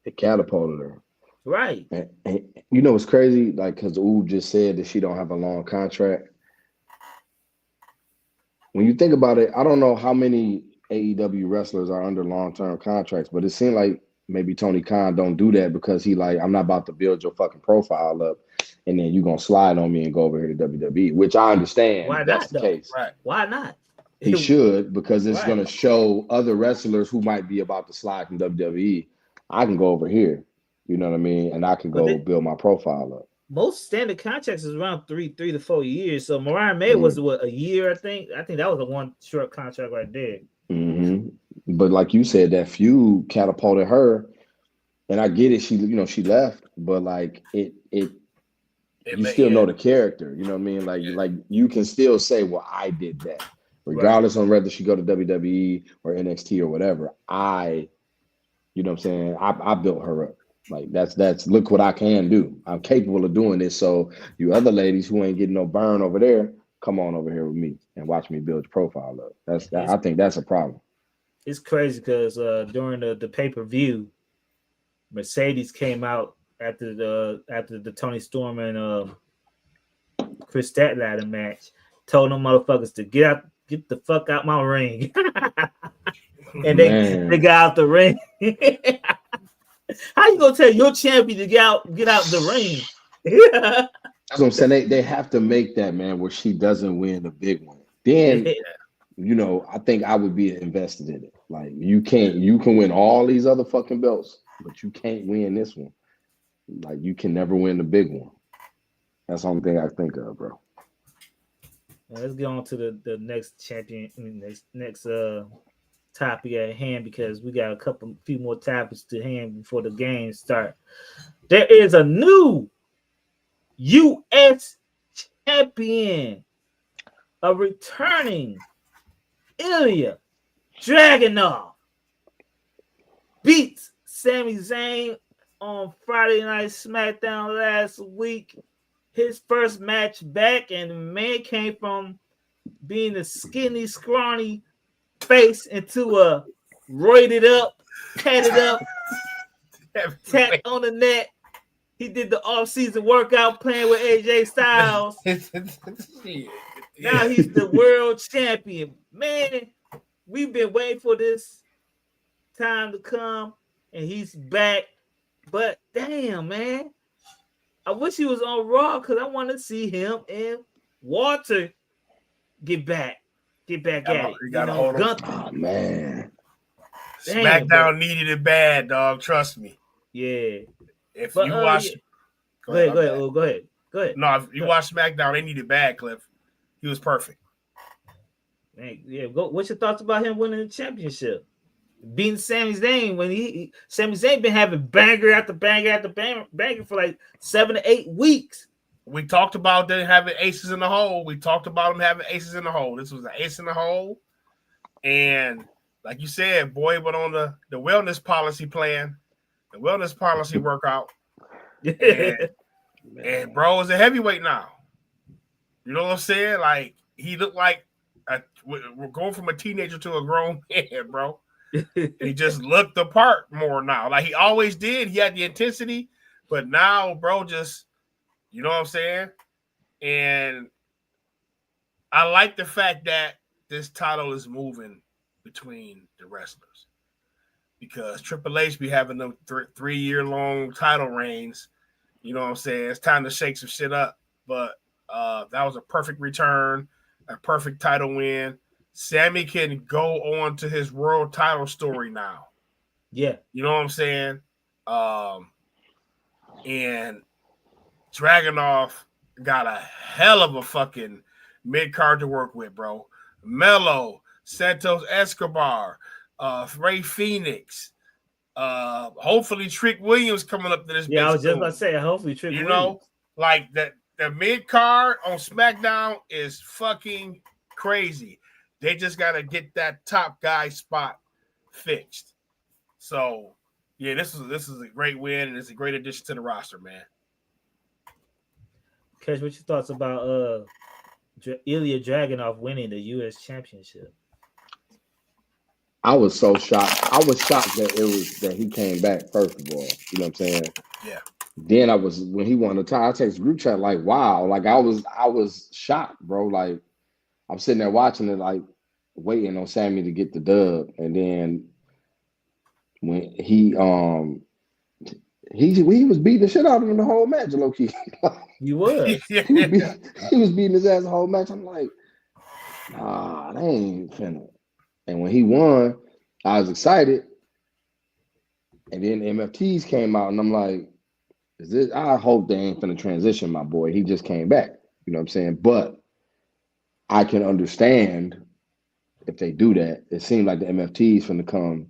It catapulted her. Right. And you know what's crazy? Like, because just said that she don't have a long contract. When you think about it, I don't know how many AEW wrestlers are under long-term contracts, but it seemed like maybe Tony Khan don't do that because he like, I'm not about to build your fucking profile up and then you're going to slide on me and go over here to WWE, which I understand. Why that's not, the case. Right. Why not? He should, because it's Right. going to show other wrestlers who might be about to slide from WWE. I can go over here, you know what I mean? And I can go build my profile up. Most standard contracts is around 3 to 4 years. So Mariah May was what, a year, I think. I think that was a one short contract right there. Mm-hmm. But like you said, that feud catapulted her, and I get it. She left, but like you still know the character. You know what I mean? Like you can still say, "Well, I did that," regardless on whether she go to WWE or NXT or whatever. You know what I'm saying? I built her up. Like that's look what I can do. I'm capable of doing this. So you other ladies who ain't getting no burn over there, come on over here with me and watch me build your profile up. I think that's a problem. It's crazy because during the pay-per-view, Mercedes came out after the Toni Storm and Chris Statlander match, told them motherfuckers to get the fuck out my ring. And they got out the ring. How you gonna tell your champion to get out the ring? That's what I'm saying. They have to make that, man, where she doesn't win the big one. Then I think I would be invested in it. Like you can win all these other fucking belts, but you can't win this one. Like you can never win the big one. That's the only thing I think of, bro. Now let's get on to the next champion, next topic at hand, because we got a few more topics to hand before the games start. There is a new U.S. champion, a returning Ilya Dragunov beats Sami Zayn on Friday Night SmackDown last week. His first match back, and the man came from being a skinny, scrawny face into a roided up, tatted up, tat on the neck. He did the off-season workout playing with AJ Styles. Now he's the world champion. Man, we've been waiting for this time to come, and he's back. But damn, man, I wish he was on Raw because I want to see him and Walter get back at it. You gotta hold him. Oh man, SmackDown needed it bad, dog. Trust me. Yeah. If you watch, go ahead. No, if you watch SmackDown, they needed bad, Cliff. He was perfect. Man, yeah. What's your thoughts about him winning the championship? Beating Sami Zayn when Sami Zayn been having banger after banger after banger for like 7 to 8 weeks. We talked about them having aces in the hole. This was an ace in the hole. And like you said, boy, but on the wellness policy plan, The wellness policy workout. And bro is a heavyweight now. You know what I'm saying? Like he looked like we're going from a teenager to a grown man, bro. He just looked the part more now. Like he always did. He had the intensity, but now, bro, just you know what I'm saying? And I like the fact that this title is moving between the wrestlers because Triple H be having them 3-year-long title reigns. You know what I'm saying? It's time to shake some shit up. But that was a perfect return, a perfect title win. Sammy can go on to his world title story now. Yeah. You know what I'm saying? And Dragunov got a hell of a fucking mid-card to work with, bro. Mello, Santos Escobar, Ray Phoenix, hopefully Trick Williams coming up to this. Yeah, I was just about to say, hopefully Trick Williams. Know, like that the mid-card on SmackDown is fucking crazy. They just got to get that top guy spot fixed. So, yeah, this is a great win, and it's a great addition to the roster, man. Kesh, what's your thoughts about Ilya Dragunov winning the U.S. Championship? I was so shocked. I was shocked that he came back, first of all. You know what I'm saying? Yeah. Then when he won the title, I text group chat like, wow. Like I was shocked, bro. Like I'm sitting there watching it, like waiting on Sammy to get the dub. And then when he was beating the shit out of him the whole match, low key. He was. he was beating his ass the whole match. I'm like, nah, they ain't finna. And when he won, I was excited. And then MFTs came out, and I'm like, I hope they ain't finna transition my boy. He just came back. You know what I'm saying? But I can understand if they do that. It seemed like the MFTs finna come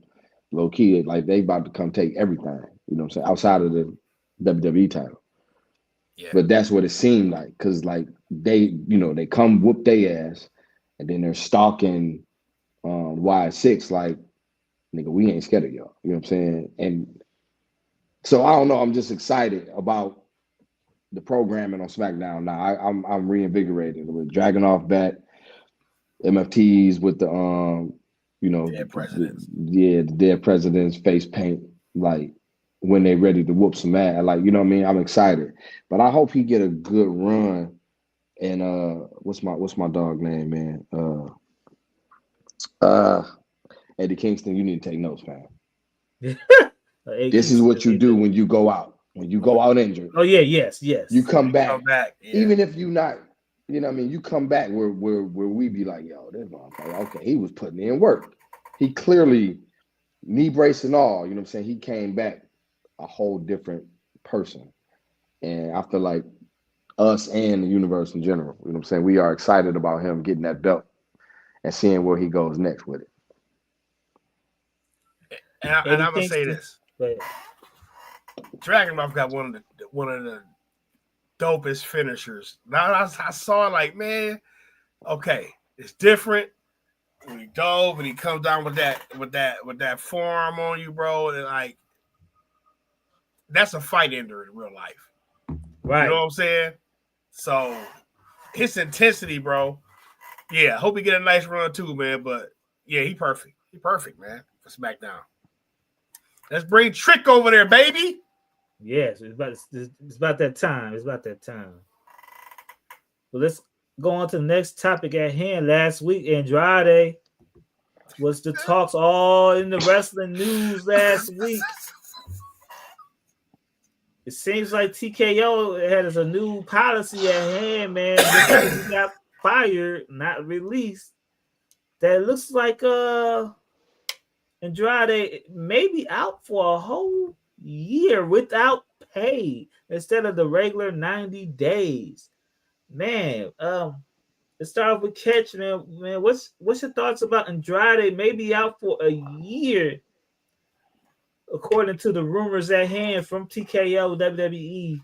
low key, like they about to come take everything. You know what I'm saying? Outside of the WWE title. Yeah. But that's what it seemed like, because like they come whoop their ass, and then they're stalking Y6 like, nigga, we ain't scared of y'all. You know what I'm saying? And so I don't know. I'm just excited about the programming on SmackDown now. I'm reinvigorated with Dragunov back, MFTs with the dead presidents. The dead presidents face paint, like when they ready to whoop some ass. Like, you know what I mean? I'm excited. But I hope he get a good run. And what's my dog name, man? Eddie Kingston, you need to take notes, man. This is what you do when you go out. When you go out injured. Oh yeah, yes. You come back. Yeah. Even if you not, you know what I mean, you come back where we be like, yo, this motherfucker, okay, he was putting in work. He clearly, knee brace and all, you know what I'm saying? He came back a whole different person. And I feel like us and the universe in general, you know what I'm saying? We are excited about him getting that belt and seeing where he goes next with it. And I'm gonna say this: Dragunov got one of the dopest finishers. Now I saw like, man, okay, it's different. When he dove and he comes down with that forearm on you, bro, and like that's a fight ender in real life, right? You know what I'm saying? So his intensity, bro. Yeah, I hope he get a nice run too, man. But yeah, he perfect. He perfect, man, for SmackDown. Let's bring Trick over there, baby. Yes, it's about that time. It's about that time. Well, let's go on to the next topic at hand. Last week, Andrade was the talks all in the wrestling news last week. It seems like TKO has a new policy at hand, man. Because he got fired, not released. That looks like Andrade may be out for a whole year without pay instead of the regular 90 days. Man, let's start off with Catch, man. Man, what's your thoughts about Andrade maybe out for a year, according to the rumors at hand from TKO WWE,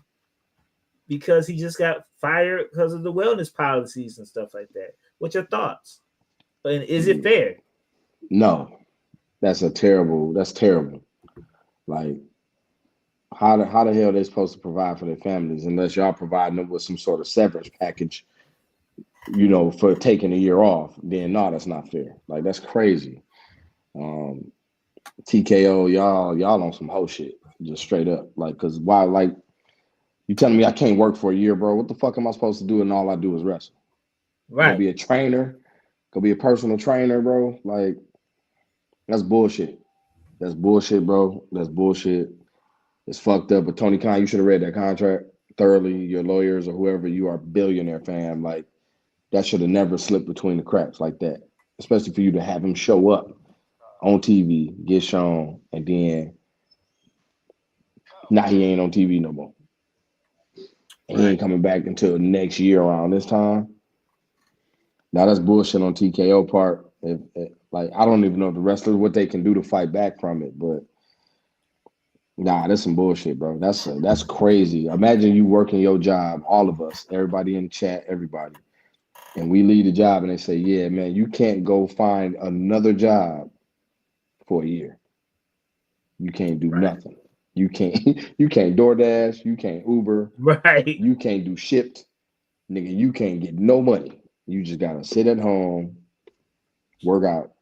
because he just got fired because of the wellness policies and stuff like that? What's your thoughts? And is it fair? No. That's terrible. Like, How the hell they supposed to provide for their families unless y'all providing them with some sort of severance package, for taking a year off? Then no, that's not fair. Like that's crazy. TKO, y'all on some whole shit, just straight up. Like, cause why? Like, you telling me I can't work for a year, bro? What the fuck am I supposed to do? And all I do is wrestle. Right. Go be a trainer. Go be a personal trainer, bro. Like, that's bullshit. That's bullshit, bro. That's bullshit. It's fucked up. But Tony Khan, you should have read that contract thoroughly. Your lawyers or whoever, you are a billionaire, fam. Like, that should have never slipped between the cracks like that. Especially for you to have him show up on TV, get shown, and then now he ain't on TV no more. And he ain't coming back until next year around this time. Now that's bullshit on TKO part. Like, I don't even know the wrestlers what they can do to fight back from it, but nah, that's some bullshit, bro. That's crazy. Imagine you working your job, all of us, everybody in the chat, everybody, and we leave the job and they say, yeah, man, you can't go find another job for a year. You can't do nothing. You can't DoorDash, you can't Uber, Right. You can't do Shipt, nigga. You can't get no money. You just gotta sit at home, work out.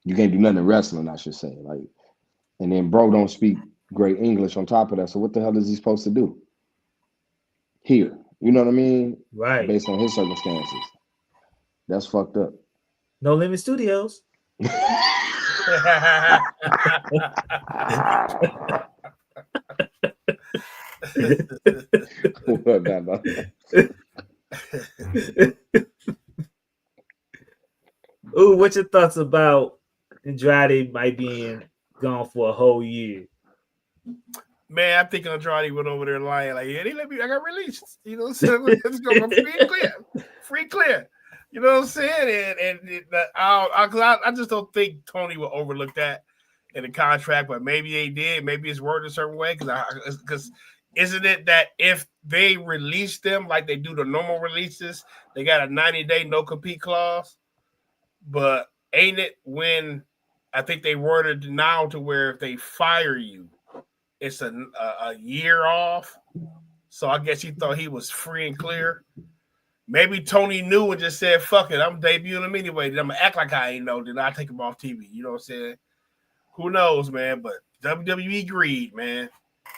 You can't do nothing in wrestling, I should say. Like, and then bro don't speak great English on top of that. So what the hell is he supposed to do here? You know what I mean? Right. Based on his circumstances. That's fucked up. No Limit Studios. Ooh, what's your thoughts about Andrade might being gone for a whole year? Man, I think Andrade went over there lying like, yeah, I got released. You know what I'm saying? Let's go free clear. You know what I'm saying? And I just don't think Tony will overlook that in the contract, but maybe they did. Maybe it's worded a certain way because isn't it that if they release them like they do the normal releases, they got a 90-day no compete clause? But ain't it when I think they worded now to where if they fire you, it's a year off. So I guess he thought he was free and clear. Maybe Tony knew and just said, fuck it, I'm debuting him anyway. Then I'm going to act like I ain't know. Then I take him off TV. You know what I'm saying? Who knows, man? But WWE greed, man.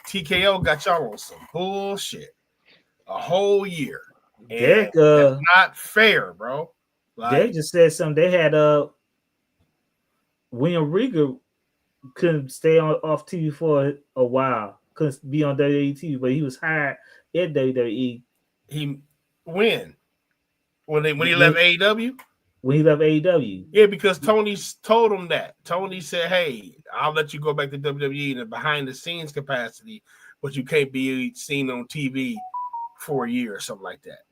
TKO got y'all on some bullshit. A whole year. And that's not fair, bro. Like, they just said something. They had William Regal couldn't stay off TV for a while. Couldn't be on WWE TV, but he was hired at WWE. When he left AEW? When he left AEW. Yeah, because Tony told him that. Tony said, hey, I'll let you go back to WWE in a behind-the-scenes capacity, but you can't be seen on TV for a year or something like that.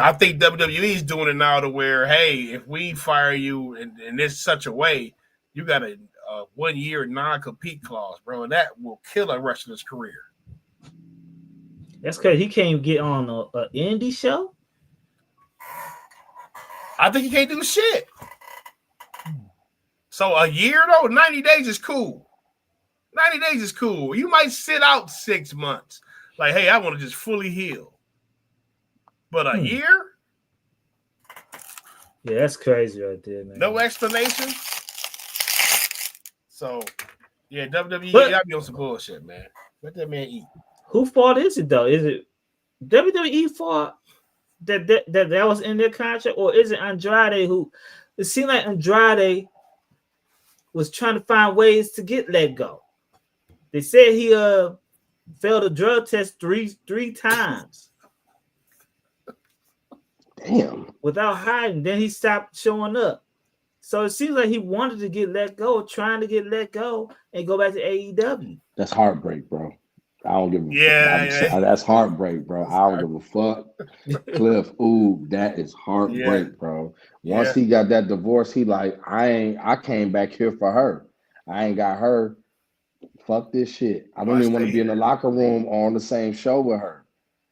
I think WWE is doing it now to where, hey, if we fire you in this such a way, you got a 1-year non-compete clause, bro, and that will kill a wrestler's career. That's because he can't get on an indie show. I think he can't do shit. So a year though, 90 days is cool. 90 days is cool. You might sit out 6 months. Like, hey, I want to just fully heal. But a year? Yeah, that's crazy right there, man. No explanation. So, yeah, WWE got me on some bullshit, man. Let that man eat. Whose fault is it though? Is it WWE fault that was in their contract, or is it Andrade who? It seemed like Andrade was trying to find ways to get let go. They said he failed a drug test three times. Damn. Without hiding. Then he stopped showing up. So it seems like he wanted to get let go, trying to get let go and go back to AEW. That's heartbreak, bro. I don't give a fuck. That's heartbreak, bro. I don't give a fuck. Cliff, ooh, that is heartbreak, bro. Once he got that divorce, he like, I came back here for her. I ain't got her. Fuck this shit. I don't even want to be in the locker room on the same show with her.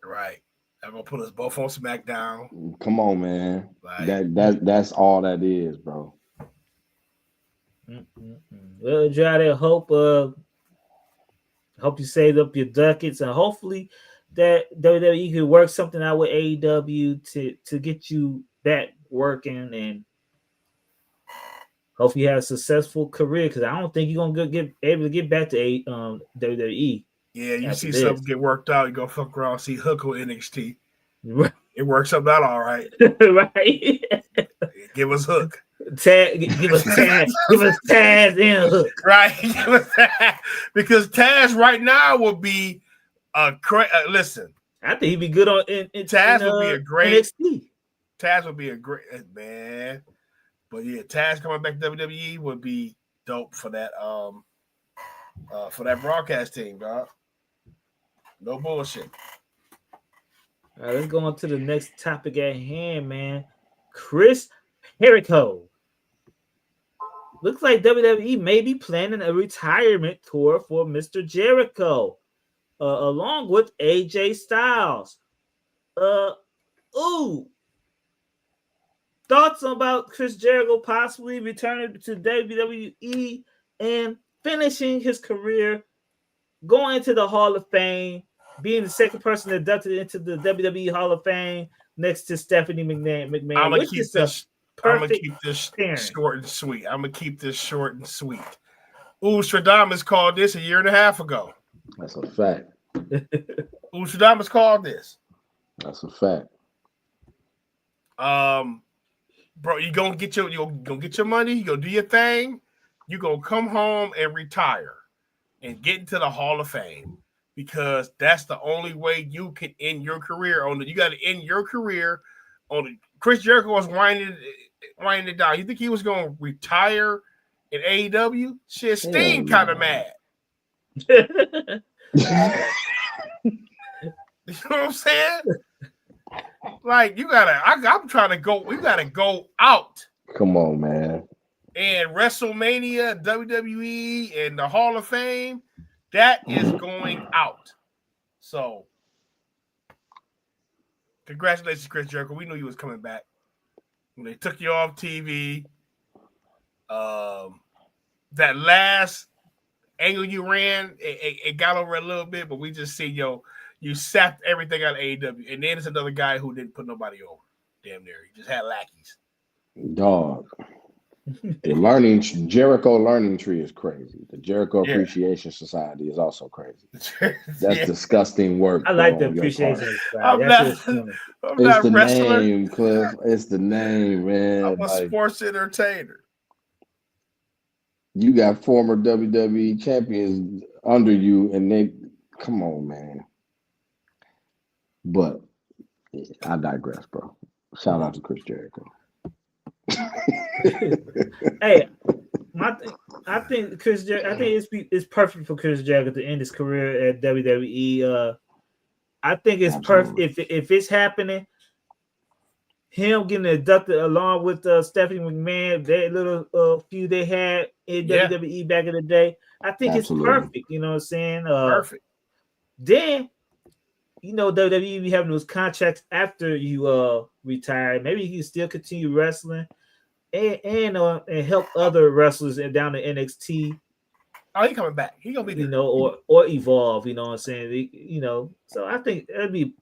Right. I'm gonna put us both on SmackDown. Come on, man. Like, that's all that is, bro. Well, Andrade, hope Hope you saved up your ducats, and hopefully that WWE could work something out with AEW to get you back working, and hopefully you have a successful career. Because I don't think you're gonna get able to get back to WWE. Yeah, you after see this. something get worked out, you go fuck around, see Hook on NXT. Right. It works up out all right. Right. Give us Hook. Give us Taz and Hook. Right. Because Taz right now would be listen. I think he'd be good on Taz would be a great NXT. Taz would be a great man. But yeah, Taz coming back to WWE would be dope for that broadcast team, dog. No bullshit. All right, let's go on to the next topic at hand, man. Chris Jericho. Looks like WWE may be planning a retirement tour for Mr. Jericho, along with AJ Styles. Thoughts about Chris Jericho possibly returning to WWE and finishing his career, going to the Hall of Fame, being the second person inducted into the WWE Hall of Fame next to Stephanie McMahon. I'm gonna keep this pairing. short and sweet. I'm gonna keep this short and sweet. Stradamus called this a year and a half ago. That's a fact. Stradamus called this. That's a fact. Bro, you gonna get your money. You gonna do your thing. You gonna come home and retire and get into the Hall of Fame, because that's the only way you can end your career. You got to end your career on the. Chris Jericho was winding it down. You think he was gonna retire in AEW? Shit, Sting kind of mad. You know what I'm saying? Like, I'm trying to go. We gotta go out. Come on, man. And WrestleMania, WWE, and the Hall of Fame, that is going out. So, congratulations, Chris Jericho. We knew you was coming back. When they took you off TV, that last angle you ran, it got over a little bit, but we just see, you sapped everything out of AEW. And then there's another guy who didn't put nobody over. Damn near. He just had lackeys. Dog. The Jericho learning tree is crazy. The Jericho Appreciation Society is also crazy. That's disgusting work. I like the Appreciation Society. I'm not the wrestler. Name, Cliff. It's the name, man. I'm a sports entertainer. You got former WWE champions under you, and they come on, man. But I digress, bro. Shout out to Chris Jericho. Hey, I think Chris Jericho. I think it's perfect for Chris Jericho to end his career at WWE. I think it's perfect if it's happening. Him getting inducted along with Stephanie McMahon, that little feud they had in WWE back in the day. I think it's perfect. You know what I'm saying? Perfect. Then, WWE be having those contracts after you retire. Maybe you can still continue wrestling and help other wrestlers down to NXT. Oh, he coming back. He gonna be there. Or evolve. You know what I'm saying? So I think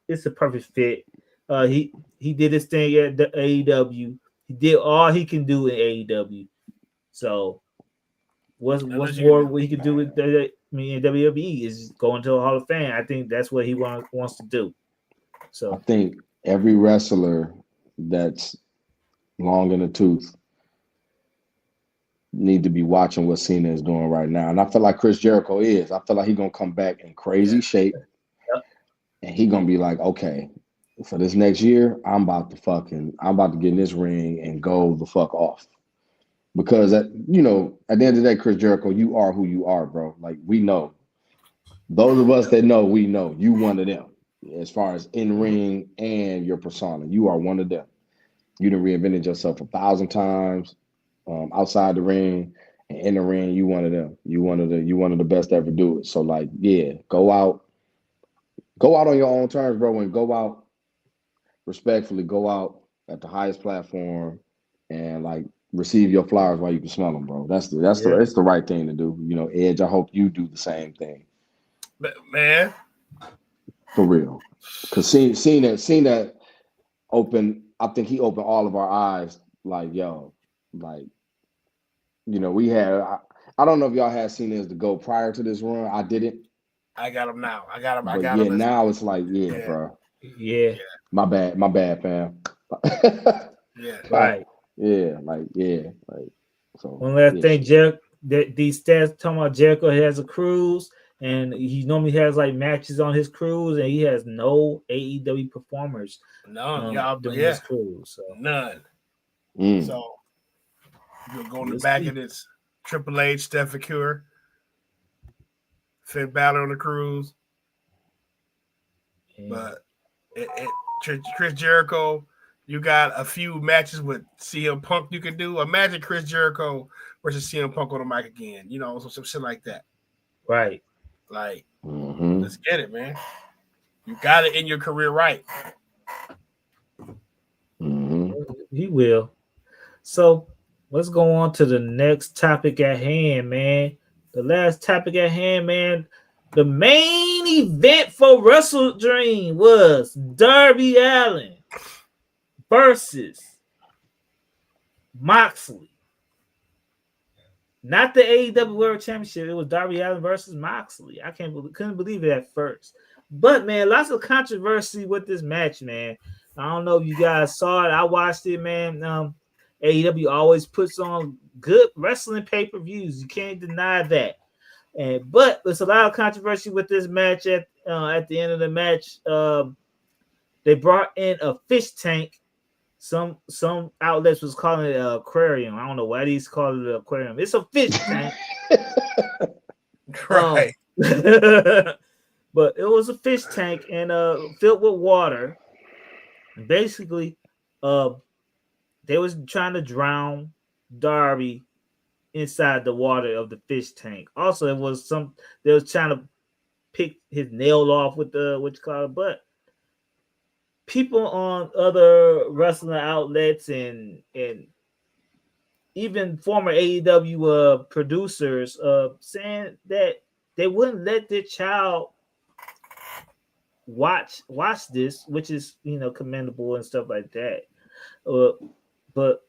it's a perfect fit. He did his thing at the AEW. He did all he can do in AEW. So what's more what he can do with WWE is going to the Hall of Fame. I think that's what he wants to do. So I think every wrestler that's long in the tooth need to be watching what Cena is doing right now. And I feel like Chris Jericho is. I feel like he's gonna come back in crazy shape. Yep. And he's gonna be like, okay, for this next year, I'm about to get in this ring and go the fuck off. Because at the end of the day, Chris Jericho, you are who you are, bro. Like, we know. Those of us that know, we know you one of them. As far as in ring and your persona, you are one of them. You done reinvented yourself 1,000 times outside the ring, and in the ring, you one of them. You one of the best to ever do it. So, like, yeah, go out on your own terms, bro, and go out respectfully. Go out at the highest platform and like receive your flowers while you can smell them, bro. That's the right thing to do. Edge, I hope you do the same thing. Man. For real. Because seeing that open, I think he opened all of our eyes. Like, yo, like, we had. I don't know if y'all had seen this to go prior to this run. I didn't. I got him now. I got him. But yeah, now it's like, bro. Yeah. My bad, fam. Yeah. Right. Yeah. So. One last thing, Jericho. These stats talking about Jericho has a cruise, and he normally has like matches on his cruise, and he has no AEW performers. None. Doing his cruise. So. None. Mm. So you'll go in the back of this Triple H, Stephen Cure, Finn Balor on the cruise. Yeah. But Chris Jericho, you got a few matches with CM Punk you can do. Imagine Chris Jericho versus CM Punk on the mic again. Some shit like that. Right. Like, let's get it, man. You got it in your career right. He will. So let's go on to the next topic at hand, man. The last topic at hand, man. The main event for Wrestle Dream was Darby Allin versus Moxley. Not the AEW World Championship. It was Darby Allin versus Moxley. I couldn't believe it at first. But, man, lots of controversy with this match, man. I don't know if you guys saw it. I watched it, man. AEW always puts on good wrestling pay-per-views. You can't deny that. But there's a lot of controversy with this match. At the end of the match, they brought in a fish tank. Some outlets was calling it an aquarium. I don't know why these call it an aquarium. It's a fish tank. Right. But it was a fish tank and filled with water. And basically, they was trying to drown Darby inside the water of the fish tank. Also, they was trying to pick his nail off with the but people on other wrestling outlets and even former AEW producers saying that they wouldn't let their child watch this, which is commendable and stuff like that. But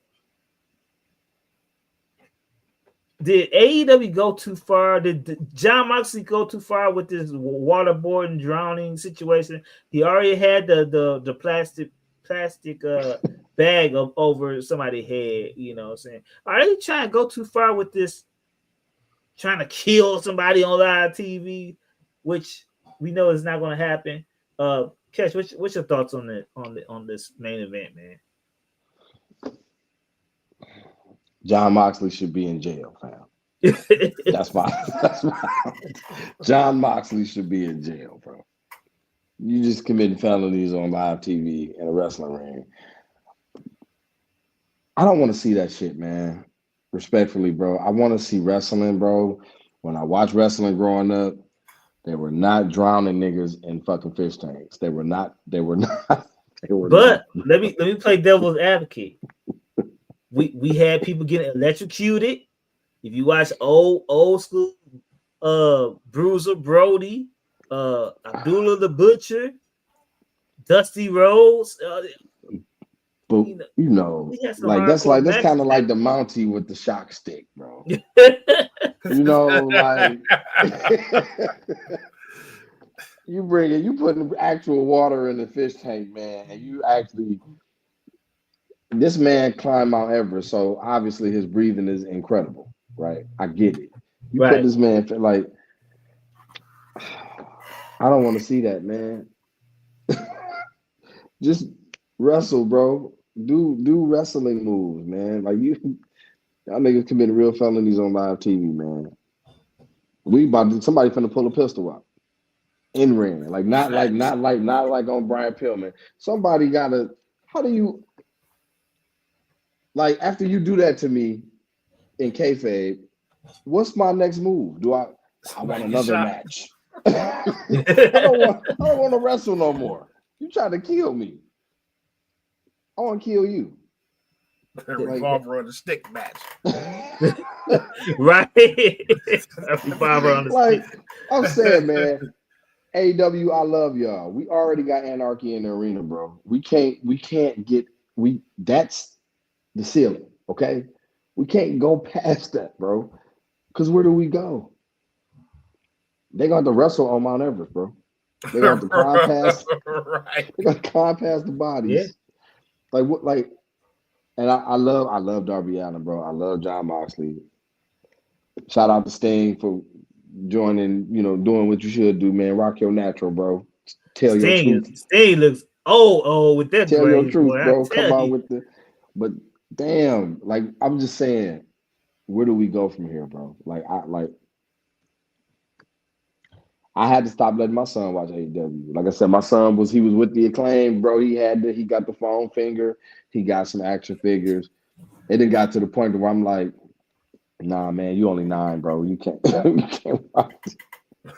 did AEW go too far? Did Jon Moxley go too far with this waterboarding, drowning situation? He already had the plastic bag over somebody's head. You know what I'm saying? Are they trying to go too far with this? Trying to kill somebody on live TV, which we know is not going to happen. Cash, what's your thoughts on this main event, man? Jon Moxley should be in jail, fam. That's my Jon Moxley should be in jail, bro. You just committing felonies on live TV in a wrestling ring. I don't want to see that shit, man. Respectfully, bro. I want to see wrestling, bro. When I watched wrestling growing up, they were not drowning niggas in fucking fish tanks. They were not. But let me play devil's advocate. We had people getting electrocuted. If you watch old school Bruiser Brody, Abdullah the Butcher, Dusty Rhodes. But that's kind of like the Mountie with the shock stick, bro. Like you putting actual water in the fish tank, man, and you actually. This man climbed Mount Everest, so obviously his breathing is incredible, right? I get it. You put this man like, I don't want to see that, man. Just wrestle, bro. Do wrestling moves, man. Like y'all niggas committing real felonies on live TV, man. Somebody finna pull a pistol out in ring, like not like on Brian Pillman. Somebody gotta. How do you? Like, after you do that to me in kayfabe, what's my next move? I want another match. I don't want to wrestle no more. You try to kill me. I want to kill you. Revolver on the stick match. Right. Revolver on the stick. I'm saying, man, AW, I love y'all. We already got anarchy in the arena, bro. We can't get that's the ceiling, okay? We can't go past that, bro. Because where do we go? They got to wrestle on Mount Everest, bro. They got to climb past. Right. They got to climb past the bodies. Yeah. Like what? Like, and I love Darby Allin, bro. I love Jon Moxley. Shout out to Sting for joining. You know, doing what you should do, man. Rock your natural, bro. Tell your truth. Sting looks with that Tell your grade, truth, boy. bro. I Come tell out you. with the. But damn, like I'm just saying, where do we go from here, bro? I had to stop letting my son watch AEW. Like I said, my son was with the Acclaim, bro. He got the foam finger. He got some action figures. It then got to the point where I'm like, nah, man, you only 9, bro. You can't watch.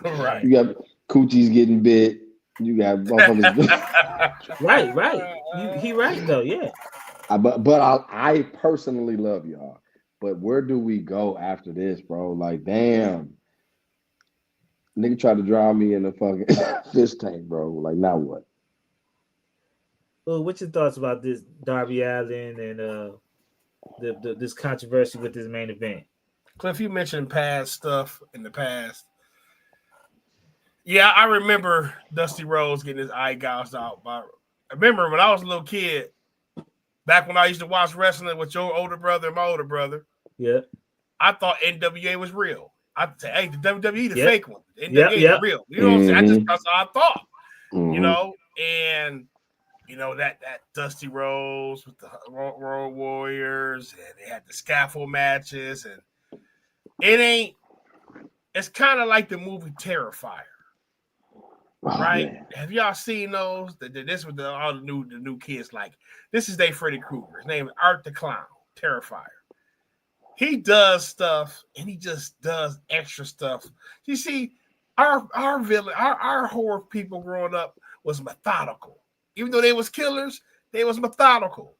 Right. You got coochies getting bit. You got motherfuckers. Right. He right though, yeah. But I personally love y'all. But where do we go after this, bro? Like, damn. Nigga tried to drown me in the fucking fish tank, bro. Like, now what? Well, what's your thoughts about this Darby Allin and this controversy with this main event? Cliff, you mentioned past stuff in the past. Yeah, I remember Dusty Rhodes getting his eye gouged out. I remember when I was a little kid, back when I used to watch wrestling with your older brother and my older brother. Yeah. I thought NWA was real. I'd say, hey, the WWE, the fake one. The NWA is real. You know what I'm saying? That's how I thought. You know, and you know that Dusty Rhodes with the Road Warriors, and they had the scaffold matches, and it's kind of like the movie Terrifier. Right? Man. Have y'all seen those? This was all the new kids like. This is Freddy Krueger. His name is Art the Clown, Terrifier. He does stuff and he just does extra stuff. You see, our villain, our horror people growing up was methodical. Even though they was killers, they was methodical.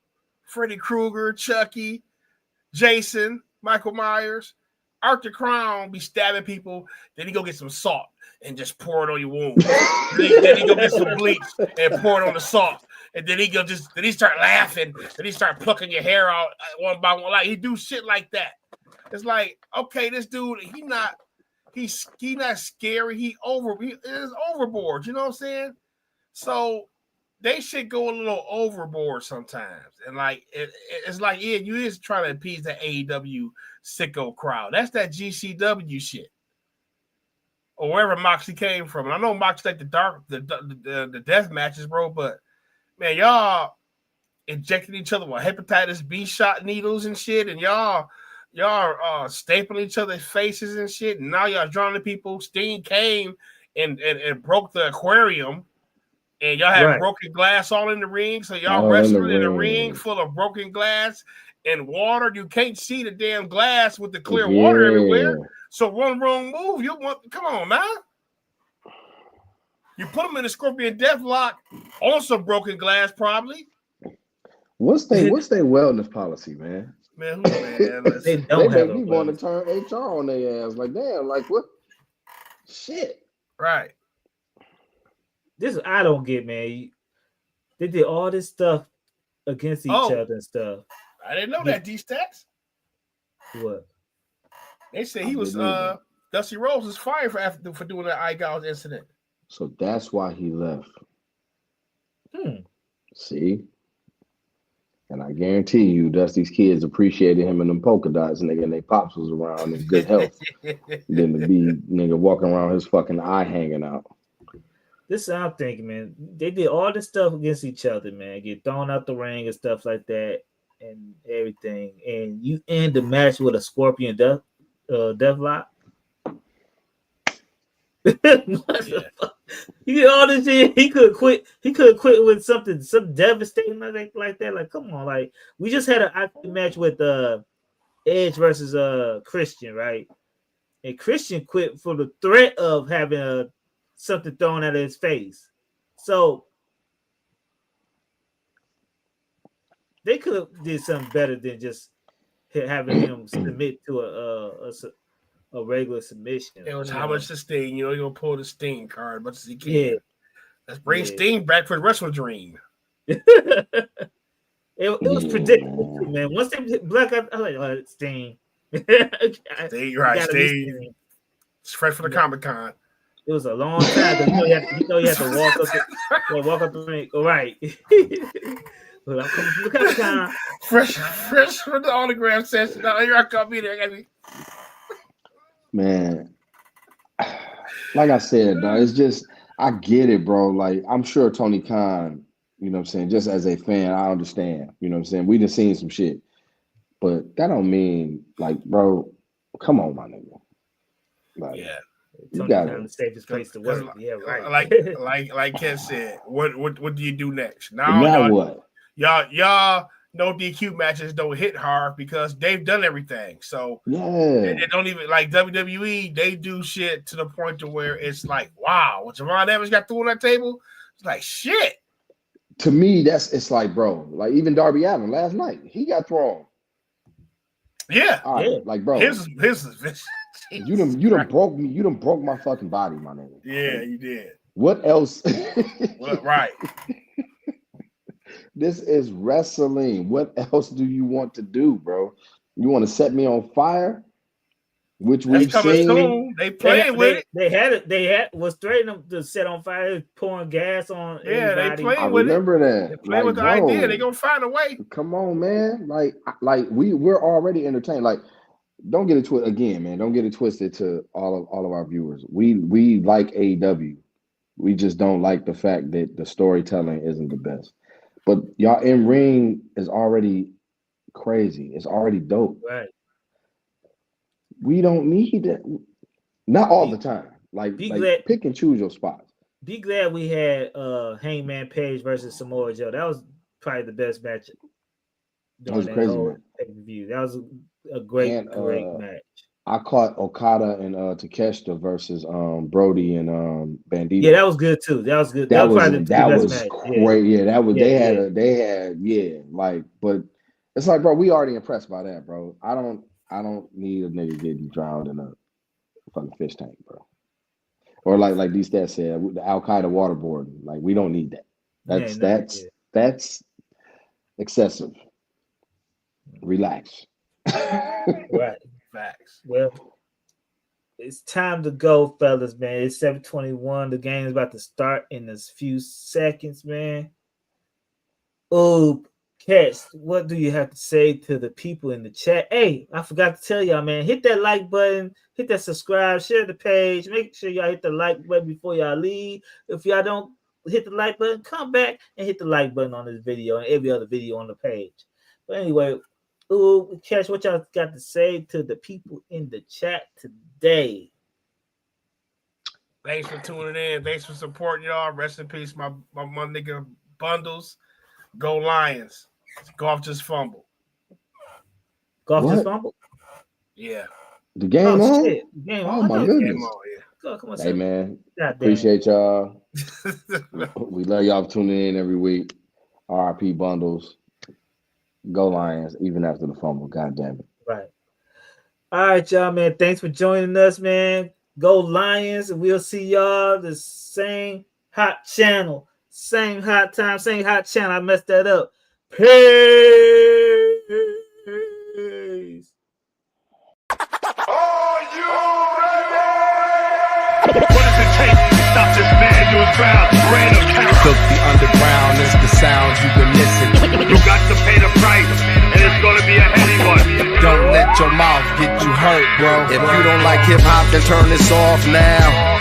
Freddy Krueger, Chucky, Jason, Michael Myers, Art the Clown be stabbing people. Then he go get some salt and just pour it on your wound. then he go get some bleach and pour it on the salt. And then he start laughing. Then he start plucking your hair out one by one. Like he do shit like that. It's like, okay, this dude, he's not scary. He is overboard. You know what I'm saying? So they should go a little overboard sometimes. And like it's like, yeah, you is trying to appease the AEW sicko crowd. That's that GCW shit. Or wherever Moxley came from. And I know Moxley like the death matches, bro, but man, y'all injecting each other with hepatitis B shot needles and shit, and y'all stapling each other's faces and shit, and now y'all drawing people. Sting came and broke the aquarium, and y'all had broken glass all in the ring, so y'all wrestling in a ring full of broken glass and water. You can't see the damn glass with the clear water everywhere. So one wrong move, come on, man. You put them in a Scorpion Deathlock on some broken glass, probably. What's their wellness policy, man? Man, they don't they have make me want to turn HR on their ass. Like, damn, like what? Shit. Right. This I don't get, man. They did all this stuff against each other and stuff. I didn't know that, D-Stats. What? They said he was Dusty Rhodes was fired for doing that eye gouge incident. So that's why he left. See? And I guarantee you, Dusty's kids appreciated him in them polka dots, nigga, and they pops was around in good health. Than to be nigga walking around his fucking eye hanging out. This is what I'm thinking, man. They did all this stuff against each other, man. Get thrown out the ring and stuff like that and everything. And you end the match with a Scorpion Deathlock. What the fuck? He did all this shit. He could quit. He could quit with something devastating like that. Like, come on, like we just had a match with Edge versus Christian, right? And Christian quit for the threat of having something thrown at his face. So they could have did something better than just having him submit to a regular submission. It was how much the Sting. You know, you're gonna pull the Sting card as much as he can. Yeah. Let's bring Sting back for the wrestling dream. It was predictable, man. Once they hit Black, I was like, oh, Sting. Sting, right? Sting. It's fresh for the Comic Con. It was a long time. You know you had to walk up the ring. All right. Well, I'm coming from the Comic Con. Fresh for the autograph session. Now, here I come in there. Man, like I said, dog, it's just I get it, bro. Like I'm sure Tony Khan, you know what I'm saying, just as a fan, I understand. You know what I'm saying? We done seen some shit. But that don't mean like, bro, come on, my nigga. Like, yeah. You got the safest place to work. Yeah, right. Like Ken said, what do you do next? Now what? Y'all know DQ matches don't hit hard because they've done everything. So they don't even like WWE. They do shit to the point to where it's like, wow, what Javon Evans got through on that table, it's like shit. To me, it's like, bro, like even Darby Allin last night, he got thrown. Yeah, like, bro, his you done broke me. You done broke my fucking body, my nigga. Yeah, you did. What else? Right. This is wrestling. What else do you want to do, bro? You want to set me on fire? Which we've seen. They playing with it. They had was threatening to set on fire, pouring gas on. Yeah, everybody. they playing with it. I remember that. They playing with the idea. They gonna find a way. Come on, man. Like we're already entertained. Like, don't get it twisted again, man. Don't get it twisted to all of our viewers. We like AEW. We just don't like the fact that the storytelling isn't the best. But y'all in ring is already crazy. It's already dope. Right. We don't need that. Not all the time. Like pick and choose your spots. Be glad we had Hangman Page versus Samoa Joe. That was probably the best match. That was crazy, man. That was a great match. I caught Okada and Takeshita versus Brody and Bandito. Yeah, that was good too. That was good. That was probably the best match. Great. Yeah, that was. Like, but it's like, bro, we already impressed by that, bro. I don't need a nigga getting drowned in a fucking fish tank, bro. Or like these stats said, the Al Qaeda waterboarding. Like, we don't need that. That's excessive. Relax. Right. Facts. Well, it's time to go, fellas, man. It's 7:21. The game is about to start in a few seconds, man. Oh, Catch, what do you have to say to the people in the chat? Hey, I forgot to tell y'all, man. Hit that like button, hit that subscribe, share the page. Make sure y'all hit the like button before y'all leave. If y'all don't hit the like button, come back and hit the like button on this video and every other video on the page. But anyway, Cash, what y'all got to say to the people in the chat today? Thanks for tuning in. Thanks for supporting y'all. Rest in peace, my nigga Bundles. Go Lions. Golf just fumbled. Just fumbled? Yeah. The game on? Shit. Game on. Oh, my goodness. Game on, yeah. Come on, hey, man. Appreciate y'all. We love y'all for tuning in every week. RIP Bundles. Go Lions, even after the fumble. God damn it. Right. All right, y'all, man. Thanks for joining us, man. Go Lions, and we'll see y'all the same hot channel. Same hot time, same hot channel. I messed that up. Peace. Are you ready? What does it take to stop this manual crowd? Rain of counter. Cook the underground is the sound you've been missing. You got to pay the price, and it's gonna be a heavy one. Don't let your mouth get you hurt, bro. If you don't like hip hop, then turn this off now.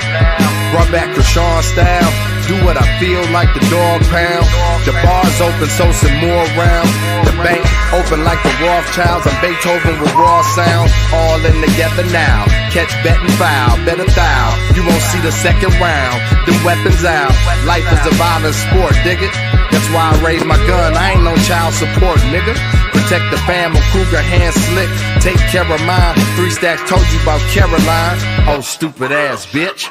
Run back to Sean style. Do what I feel like the dog pound. The bar's open, so some more rounds. The bank open like the Rothschilds. I'm Beethoven with raw sounds. All in together now. Catch, bet, and foul. Bet a thou. You won't see the second round. The weapons out. Life is a violent sport, dig it? That's why I raise my gun. I ain't no child support, nigga. Protect the fam, a Kruger hand slick. Take care of mine. 3 stacks told you about Caroline. Oh, stupid ass bitch.